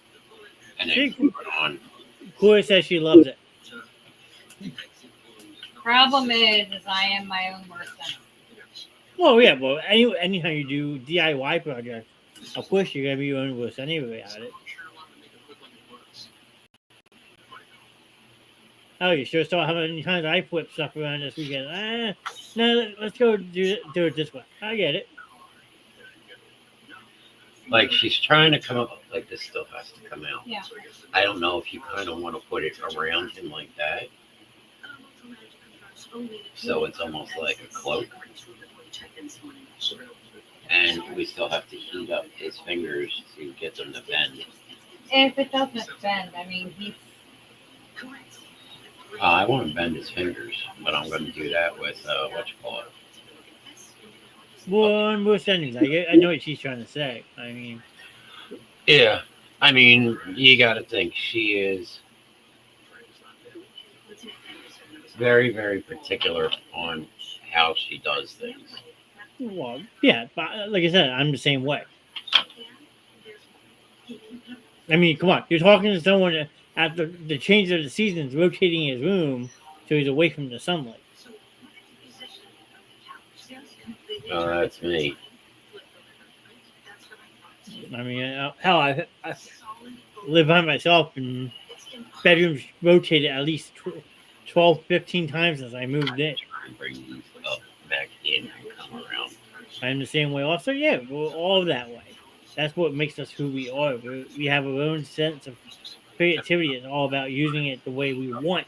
and then put it on. Corey says she loves it. Problem is I am my own worst enemy. Well, yeah, well, anytime you do DIY projects, of course you're gonna be your own worst anyway at it. Oh, you sure saw how many times I flipped stuff around this weekend. No, let's go do it this way. I get it. Like she's trying to come up, like this still has to come out. Yeah. I don't know if you kind of want to put it around him like that. So it's almost like a cloak. And we still have to heat up his fingers to get them to bend. If it doesn't bend, I mean, he's. I want to bend his fingers, but I'm going to do that with, what you call it. One more sentence. I know what she's trying to say. I mean, Yeah. I mean, you got to think she is very, very particular on how she does things. well, yeah, but like I said, I'm the same way. I mean, come on. You're talking to someone after the change of the seasons, rotating his room so he's away from the sunlight. Oh, that's me. I mean, hell, I live by myself, and bedrooms rotated at least 12, 15 times since I moved in. And bring these up back in and come around. I'm the same way also. Yeah, we're all that way. That's what makes us who we are. We have our own sense of creativity. It's all about using it the way we want.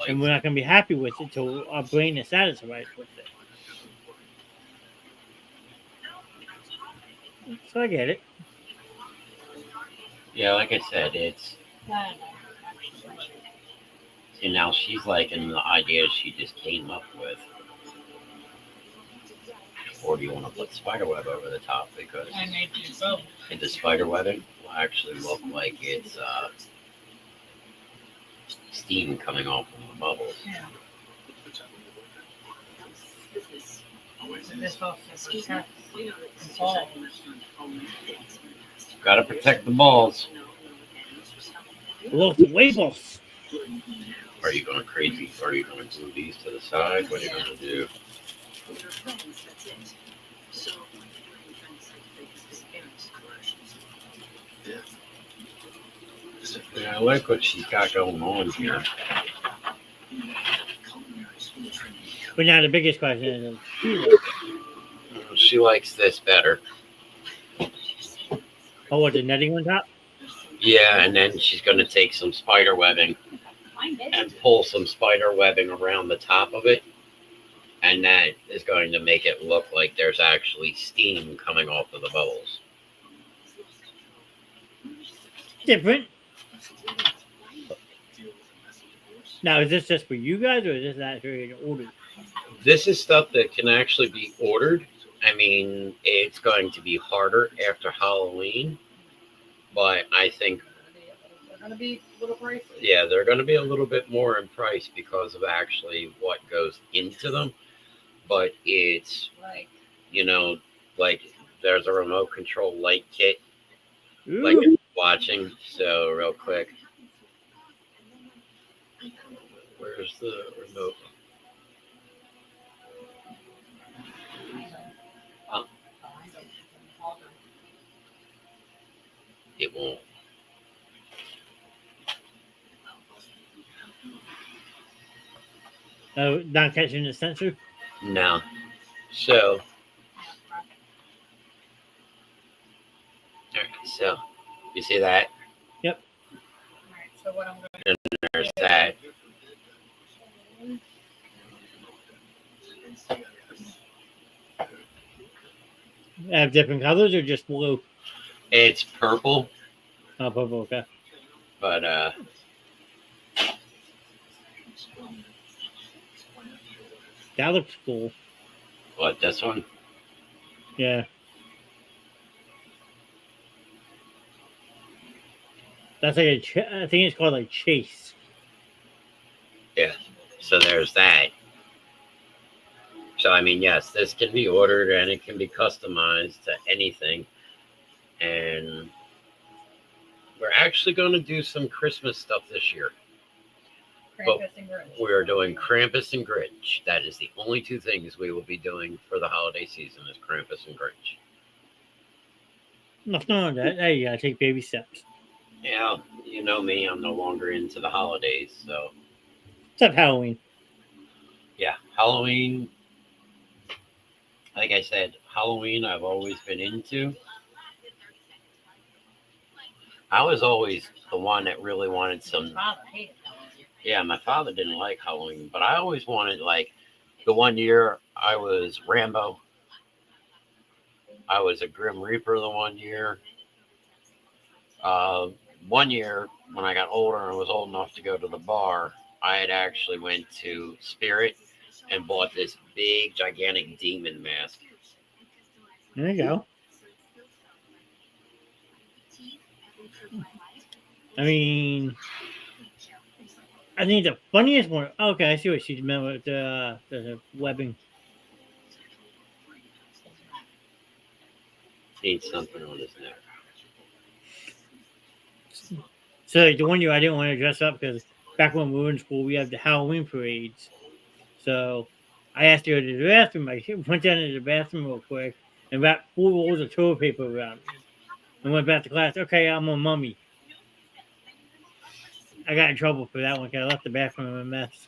And we're not going to be happy with it until our brain is satisfied with it. So I get it. Yeah, like I said, it's. And now she's liking the idea she just came up with. Or do you want to put spiderweb over the top? Because I made you both. the spiderweb will actually look like it's steam coming off of the bubbles. Yeah. This also protects the ball. Got to protect the balls. Look, the labels. Are you going crazy? Are you going to move these to the side? What are you going to do? Yeah, I like what she's got going on here. But now the biggest question is, She likes this better. oh, what, the netting on top? Yeah, and then she's going to take some spider webbing and pull some spider webbing around the top of it. And that is going to make it look like there's actually steam coming off of the bubbles. Different. Now, is this just for you guys, or is this actually an order? This is stuff that can actually be ordered. I mean, it's going to be harder after Halloween, but I think, They're going to be a little pricey. yeah, they're going to be a little bit more in price because of actually what goes into them. But it's, Like, you know, like there's a remote control light kit, Ooh. like you're watching. So real quick, where's the remote? It won't. Oh, not catching the sensor? No. So, alright, so you see that? Yep. alright, so what I'm going to There's that. Have different colors or just blue? It's purple, Oh, purple, okay. but That looks cool. what, this one? Yeah. That's like I think it's called like Chase. Yeah. So there's that. So I mean, yes, this can be ordered and it can be customized to anything. And we're actually going to do some Christmas stuff this year. Krampus and Grinch. We're doing Krampus and Grinch. That is the only two things we will be doing for the holiday season is Krampus and Grinch. Nothing wrong with that. Hey, you gotta take baby steps. Yeah, you know me, I'm no longer into the holidays. So, Except Halloween. yeah, Halloween, like I said, Halloween I've always been into. I was always the one that really wanted some. Father hated Halloween. Yeah, my father didn't like Halloween, but I always wanted, like, the one year I was Rambo. I was a Grim Reaper the one year. One year, when I got older and was old enough to go to the bar, I had actually went to Spirit and bought this big, gigantic demon mask. There you go. I mean, I think the funniest one. Okay, I see what she meant with the webbing. Needs something on his neck. So like, the one year I didn't want to dress up because back when we were in school, we had the Halloween parades. So I asked her to go to the bathroom. I went down to the bathroom real quick and wrapped 4 rolls of toilet paper around me. And went back to class. Okay, I'm a mummy. I got in trouble for that one because I left the bathroom in a mess.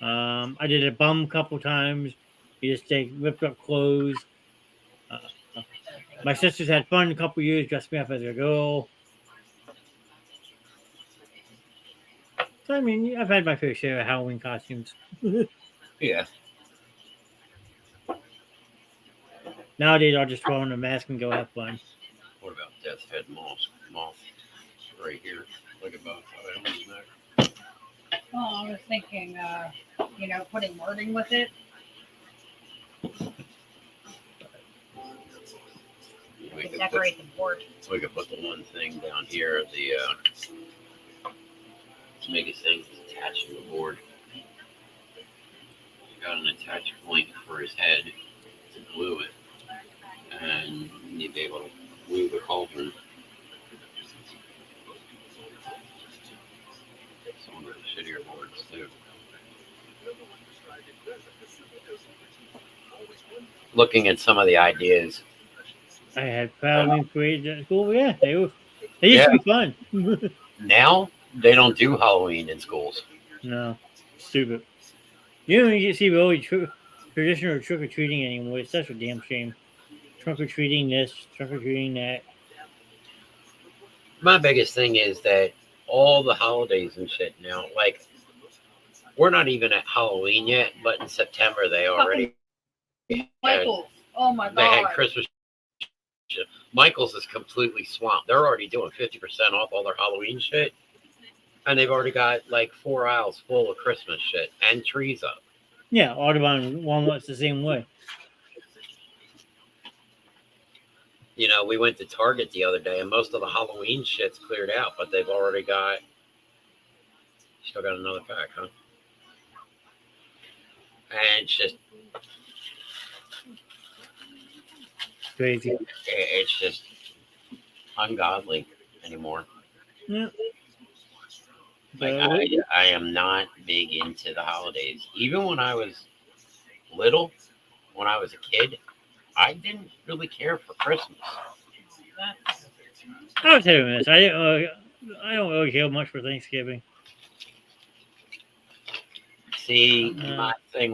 I did a bum a couple times. You just take ripped up clothes. My sisters had fun a couple years, dressed me up as a girl. So, I mean, I've had my fair share of Halloween costumes. Yeah. Nowadays, I'll just throw on a mask and go have fun. What about Death's Head Moth? Right here. Look at both on his neck. Well, I was thinking, putting wording with it. We could Decorate the board. put the one thing down here, to make his thing is attaching the board. Got an attach point for his head to glue it, and you'd be able to glue the cauldron. Some of the shittier boards too. Looking at some of the ideas. I had Halloween parades at school. Yeah, they used to be fun. Now they don't do Halloween in schools. No, stupid. You don't even see really traditional trick or treating anymore. It's such a damn shame. Trunk or treating this, trunk or treating that. My biggest thing is that all the holidays and shit now, like, we're not even at Halloween yet, but in September they already Michael. Oh my they had God. Christmas. Michael's is completely swamped. They're already doing 50% off all their Halloween shit, and they've already got like 4 aisles full of Christmas shit and trees up. Yeah, Audubon Walmart's the same way. You know, we went to Target the other day, and most of the Halloween shit's cleared out, but they've already got. Still got another pack, huh? And it's just. Crazy. It's just ungodly anymore. Yeah. Like I am not big into the holidays. Even when I was little, when I was a kid, I didn't really care for Christmas. I was hit or miss. I don't really care much for Thanksgiving. See, my thing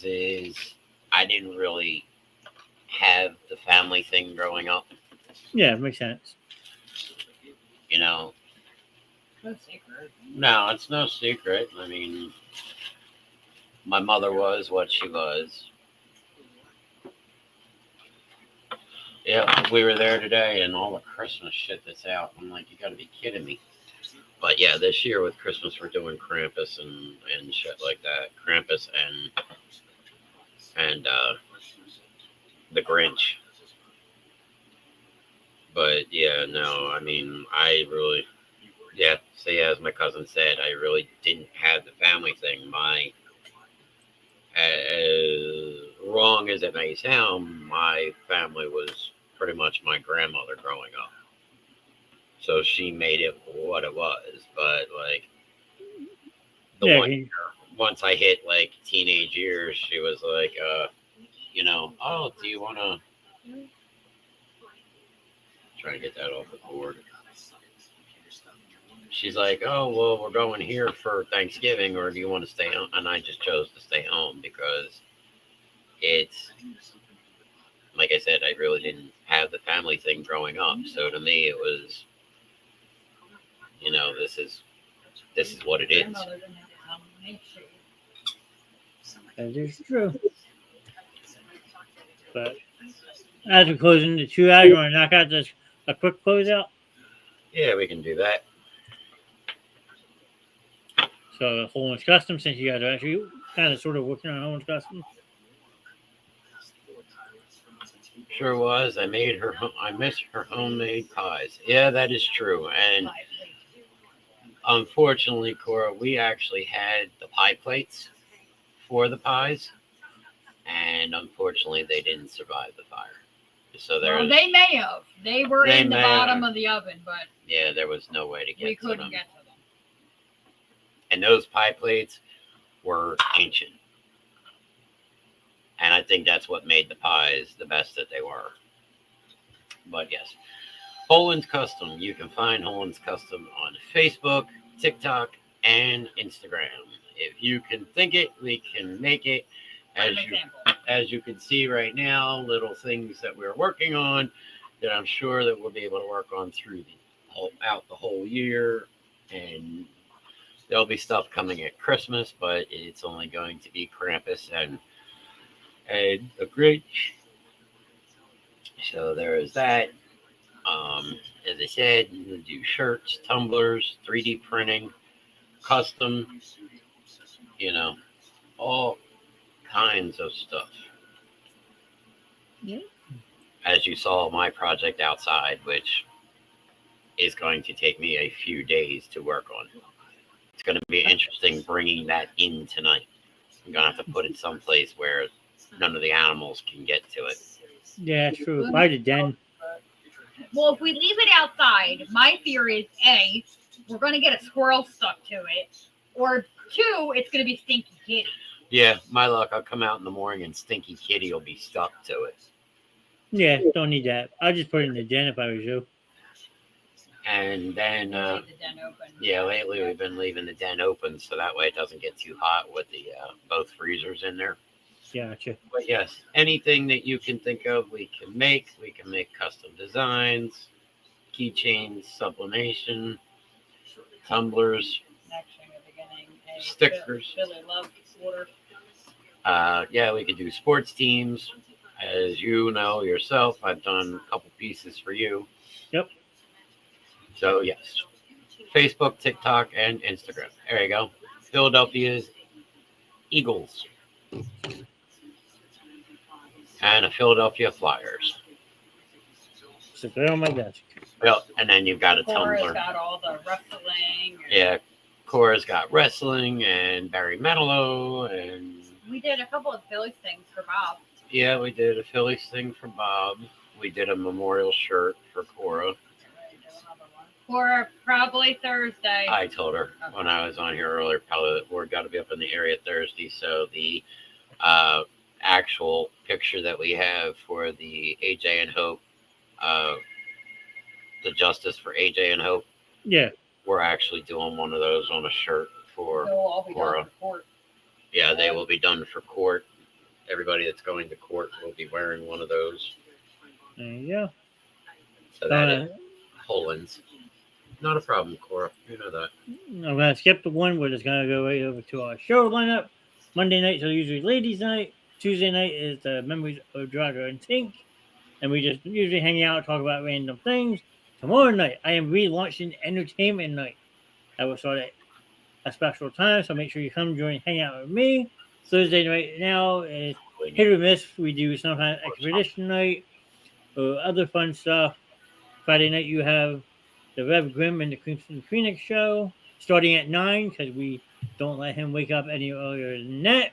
is I didn't really have the family thing growing up. Yeah, it makes sense. You know, No secret. no, it's no secret. I mean, my mother was what she was. Yeah, we were there today, and all the Christmas shit that's out. I'm like, you got to be kidding me. But yeah, this year with Christmas, we're doing Krampus and shit like that. Krampus and the Grinch. But yeah, no, I mean, I really, yeah, say as my cousin said, I really didn't have the family thing. As wrong as it may sound, my family was pretty much my grandmother growing up. So she made it what it was. But like once I hit like teenage years, she was like, you know, oh, do you want to try to get that off the board? She's like, oh, well, we're going here for Thanksgiving, or do you want to stay home? And I just chose to stay home because it's, like I said, I really didn't have the family thing growing up. So to me, it was, you know, this is what it is. That is true. But as we're closing the 2 hours, you want to knock out this a quick closeout? Yeah, we can do that. So Holland's Custom, since you guys are actually kind of sort of working on Holland's Custom. Sure was. I miss her homemade pies. Yeah, that is true. And unfortunately, Cora, we actually had the pie plates for the pies, and unfortunately, they didn't survive the fire. So well, they may have. They were in the bottom of the oven, but yeah, there was no way to get. We couldn't get to them. And those pie plates were ancient, and I think that's what made the pies the best that they were. But yes, Holland's Custom. You can find Holland's Custom on Facebook, TikTok, and Instagram. If you can think it, we can make it. As you can see right now, little things that we're working on that I'm sure that we'll be able to work on out the whole year. And there'll be stuff coming at Christmas, but it's only going to be Krampus and a Grinch. So there is that. As I said, we'll do shirts, tumblers, 3D printing, custom, you know, all kinds of stuff. Yeah. As you saw my project outside, which is going to take me a few days to work on. it's going to be interesting bringing that in tonight. I'm going to have to put it someplace where none of the animals can get to it. Yeah, that's true. By the den. Well, if we leave it outside, my theory is A, we're going to get a squirrel stuck to it, or 2, it's going to be Stinky Kitty. Yeah, my luck, I'll come out in the morning and Stinky Kitty will be stuck to it. Yeah, don't need that. I'll just put it in the den if I was you. And then, Leave the den open. yeah, lately we've been leaving the den open so that way it doesn't get too hot with the both freezers in there. Gotcha. But yes, anything that you can think of, we can make. We can make custom designs, keychains, sublimation, tumblers, Actually, in the beginning, A, stickers. Billy loves water. Yeah, we could do sports teams. As you know yourself, I've done a couple pieces for you. Yep. So yes, Facebook, TikTok, and Instagram. There you go. Philadelphia's Eagles and a Philadelphia Flyers. So they're on my desk. Well, and then you've got a Cora's tumbler. got all the wrestling. Yeah, Cora's got wrestling and Barry Manilow, and We did a couple of Phillies things for Bob. yeah, we did a Phillies thing for Bob. We did a memorial shirt for Cora. Or probably Thursday. I told her when I was on here earlier, probably we're got to be up in the area Thursday. So the actual picture that we have for the AJ and Hope, the Justice for AJ and Hope, Yeah. we're actually doing one of those on a shirt for They'll all be Cora. done for court. Yeah, they will be done for court. Everybody that's going to court will be wearing one of those. There you go. So that is Hollands. Not a problem, Cora. You know that. I'm going to skip the one where it's going to go right over to our show lineup. Monday nights are usually ladies' night. Tuesday night is the Memories of Drago and Tink. And we just usually hang out, talk about random things. Tomorrow night, I am relaunching Entertainment Night. I will start at a special time, so make sure you come join, hang out with me. Thursday night now is hit or miss. We do sometimes Expedition Night or other fun stuff. Friday night, you have the Rev Grimm and the Crimson Phoenix show starting at 9 because we don't let him wake up any earlier than that.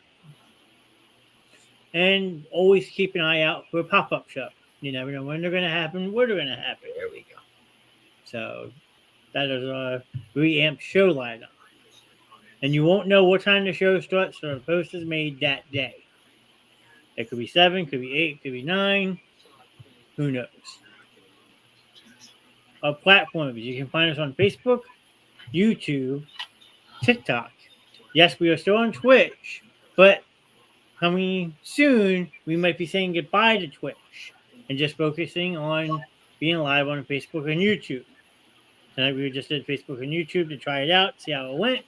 And always keep an eye out for a pop-up show. You never know when they're going to happen, where they're going to happen. There we go. So that is our reamped show lineup. And you won't know what time the show starts, so the post is made that day. It could be 7, could be 8, could be 9. Who knows? Our platforms. You can find us on Facebook, YouTube, TikTok. Yes, we are still on Twitch, but coming soon, we might be saying goodbye to Twitch and just focusing on being live on Facebook and YouTube. Tonight we just did Facebook and YouTube to try it out, see how it went.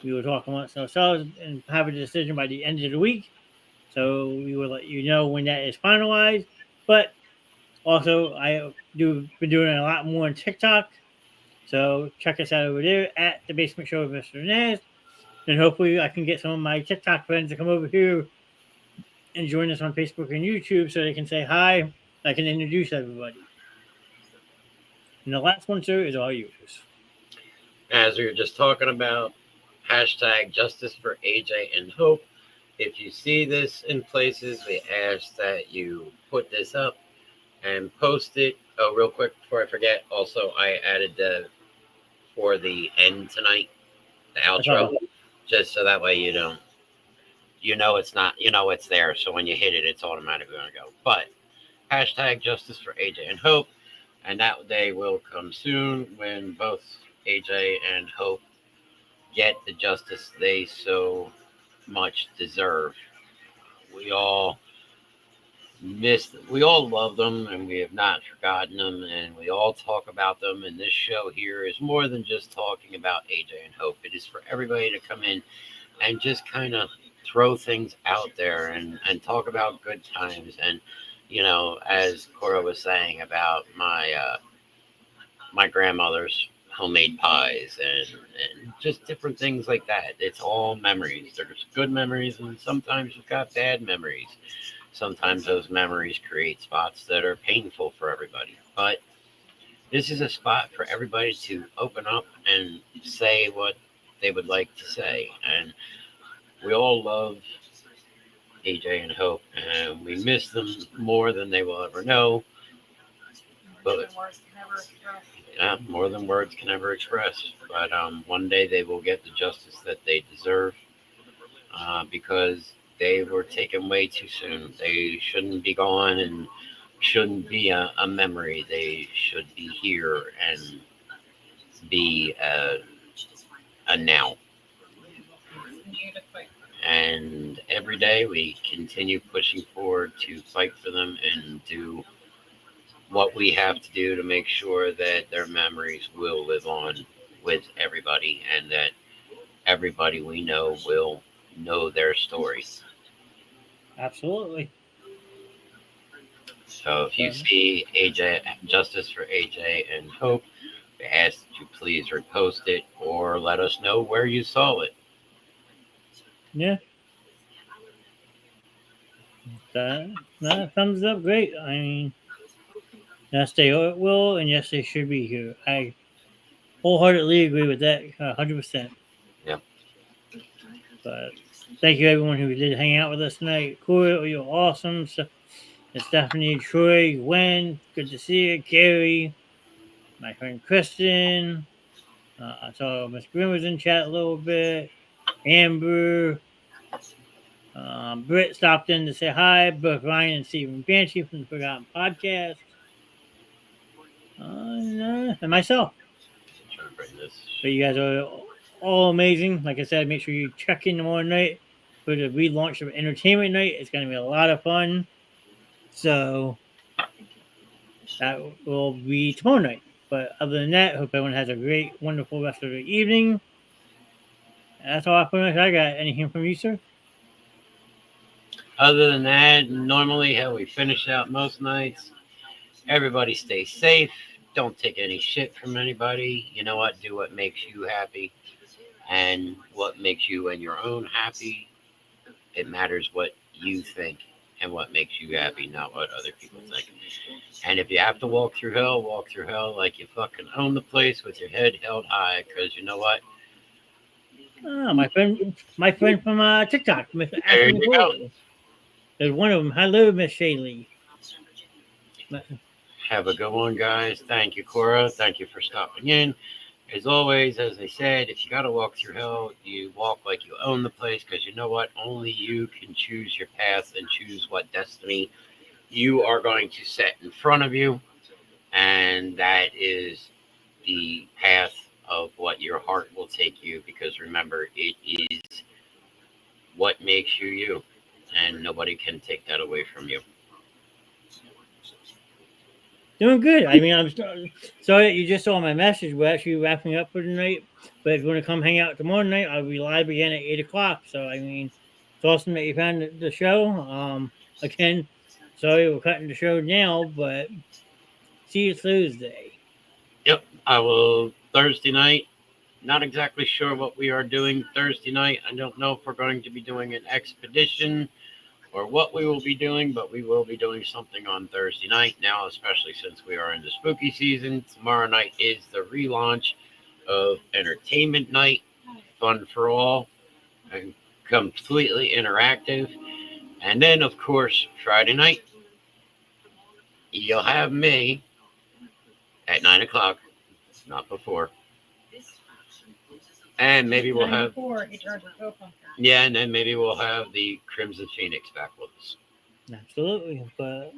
We will talk amongst ourselves and have a decision by the end of the week. So we will let you know when that is finalized. But also, I been doing a lot more on TikTok. So check us out over there at the Basement Show with Mr. Knast. And hopefully I can get some of my TikTok friends to come over here and join us on Facebook and YouTube so they can say hi. I can introduce everybody. And the last one, sir, is all yours. As we were just talking about, hashtag Justice for AJ and Hope. If you see this in places, we ask that you put this up and post it. Oh, real quick before I forget, also I added for the end tonight, the outro, just so that way you don't, it's there. So when you hit it, it's automatically going to go. But hashtag Justice for AJ and Hope. And that day will come soon when both AJ and Hope get the justice they so much deserve. We all love them, and we have not forgotten them, and we all talk about them. And this show here is more than just talking about AJ and Hope. It is for everybody to come in and just kind of throw things out there and talk about good times. And as Cora was saying about my grandmother's homemade pies and just different things like that. It's all memories. There's good memories, and sometimes you've got bad memories. Sometimes those memories create spots that are painful for everybody. But this is a spot for everybody to open up and say what they would like to say. And we all love AJ and Hope, and we miss them more than they will ever know. But Words can never express. yeah, more than words can ever express. But one day they will get the justice that they deserve, because they were taken way too soon. They shouldn't be gone and shouldn't be a memory. They should be here and be a now. Continue to fight. And every day we continue pushing forward to fight for them and do what we have to do to make sure that their memories will live on with everybody, and that everybody we know will know their story. Absolutely. So if you see AJ, Justice for AJ and Hope, we ask that you please repost it or let us know where you saw it. Yeah. That thumbs up great. I mean, yes, they will, and yes, they should be here. I wholeheartedly agree with that, 100%. Yep. But thank you, everyone who did hang out with us tonight. Corey, you're awesome. So, Stephanie, Troy, Gwen, good to see you. Gary, my friend Kristen. I saw Miss Grim was in chat a little bit. Amber. Britt stopped in to say hi. Brooke, Ryan, and Stephen Banshee from the Forgotten Podcast. And myself. I'm trying to bring this. But you guys are all amazing. Like I said, make sure you check in tomorrow night for the relaunch of Entertainment Night. It's going to be a lot of fun. So that will be tomorrow night. But other than that, hope everyone has a great, wonderful rest of the evening. And that's all I got. Anything from you, sir? Other than that, normally how we finish out most nights, everybody stay safe. Don't take any shit from anybody. You know what? Do what makes you happy. And what makes you and your own happy. It matters what you think and what makes you happy, not what other people think. And if you have to walk through hell like you fucking own the place with your head held high. Because you know what? Oh, my friend from TikTok, Miss There Ashley you go. McCoy. There's one of them. Hello, Miss Shaylee. Have a good one, guys. Thank you, Cora. Thank you for stopping in. As always, as I said, if you got to walk through hell, you walk like you own the place, because you know what? Only you can choose your path and choose what destiny you are going to set in front of you. And that is the path of what your heart will take you, because remember, it is what makes you you, and nobody can take that away from you. Doing good. I mean, I'm sorry that you just saw my message. We're actually wrapping up for tonight. But if you want to come hang out tomorrow night, I'll be live again at 8 o'clock. So, I mean, it's awesome that you found the show. Again, sorry we're cutting the show now, but see you Thursday. Yep, I will Thursday night. Not exactly sure what we are doing Thursday night. I don't know if we're going to be doing an expedition or what we will be doing, but we will be doing something on Thursday night now, especially since we are in the spooky season. Tomorrow night is the relaunch of Entertainment Night, fun for all, and completely interactive. And then, of course, Friday night, you'll have me at 9 o'clock, not before. And maybe we'll have... Yeah, and then maybe we'll have the Crimson Phoenix back with us. Absolutely. But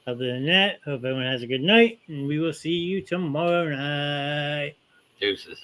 other than that, hope everyone has a good night, and we will see you tomorrow night. Deuces.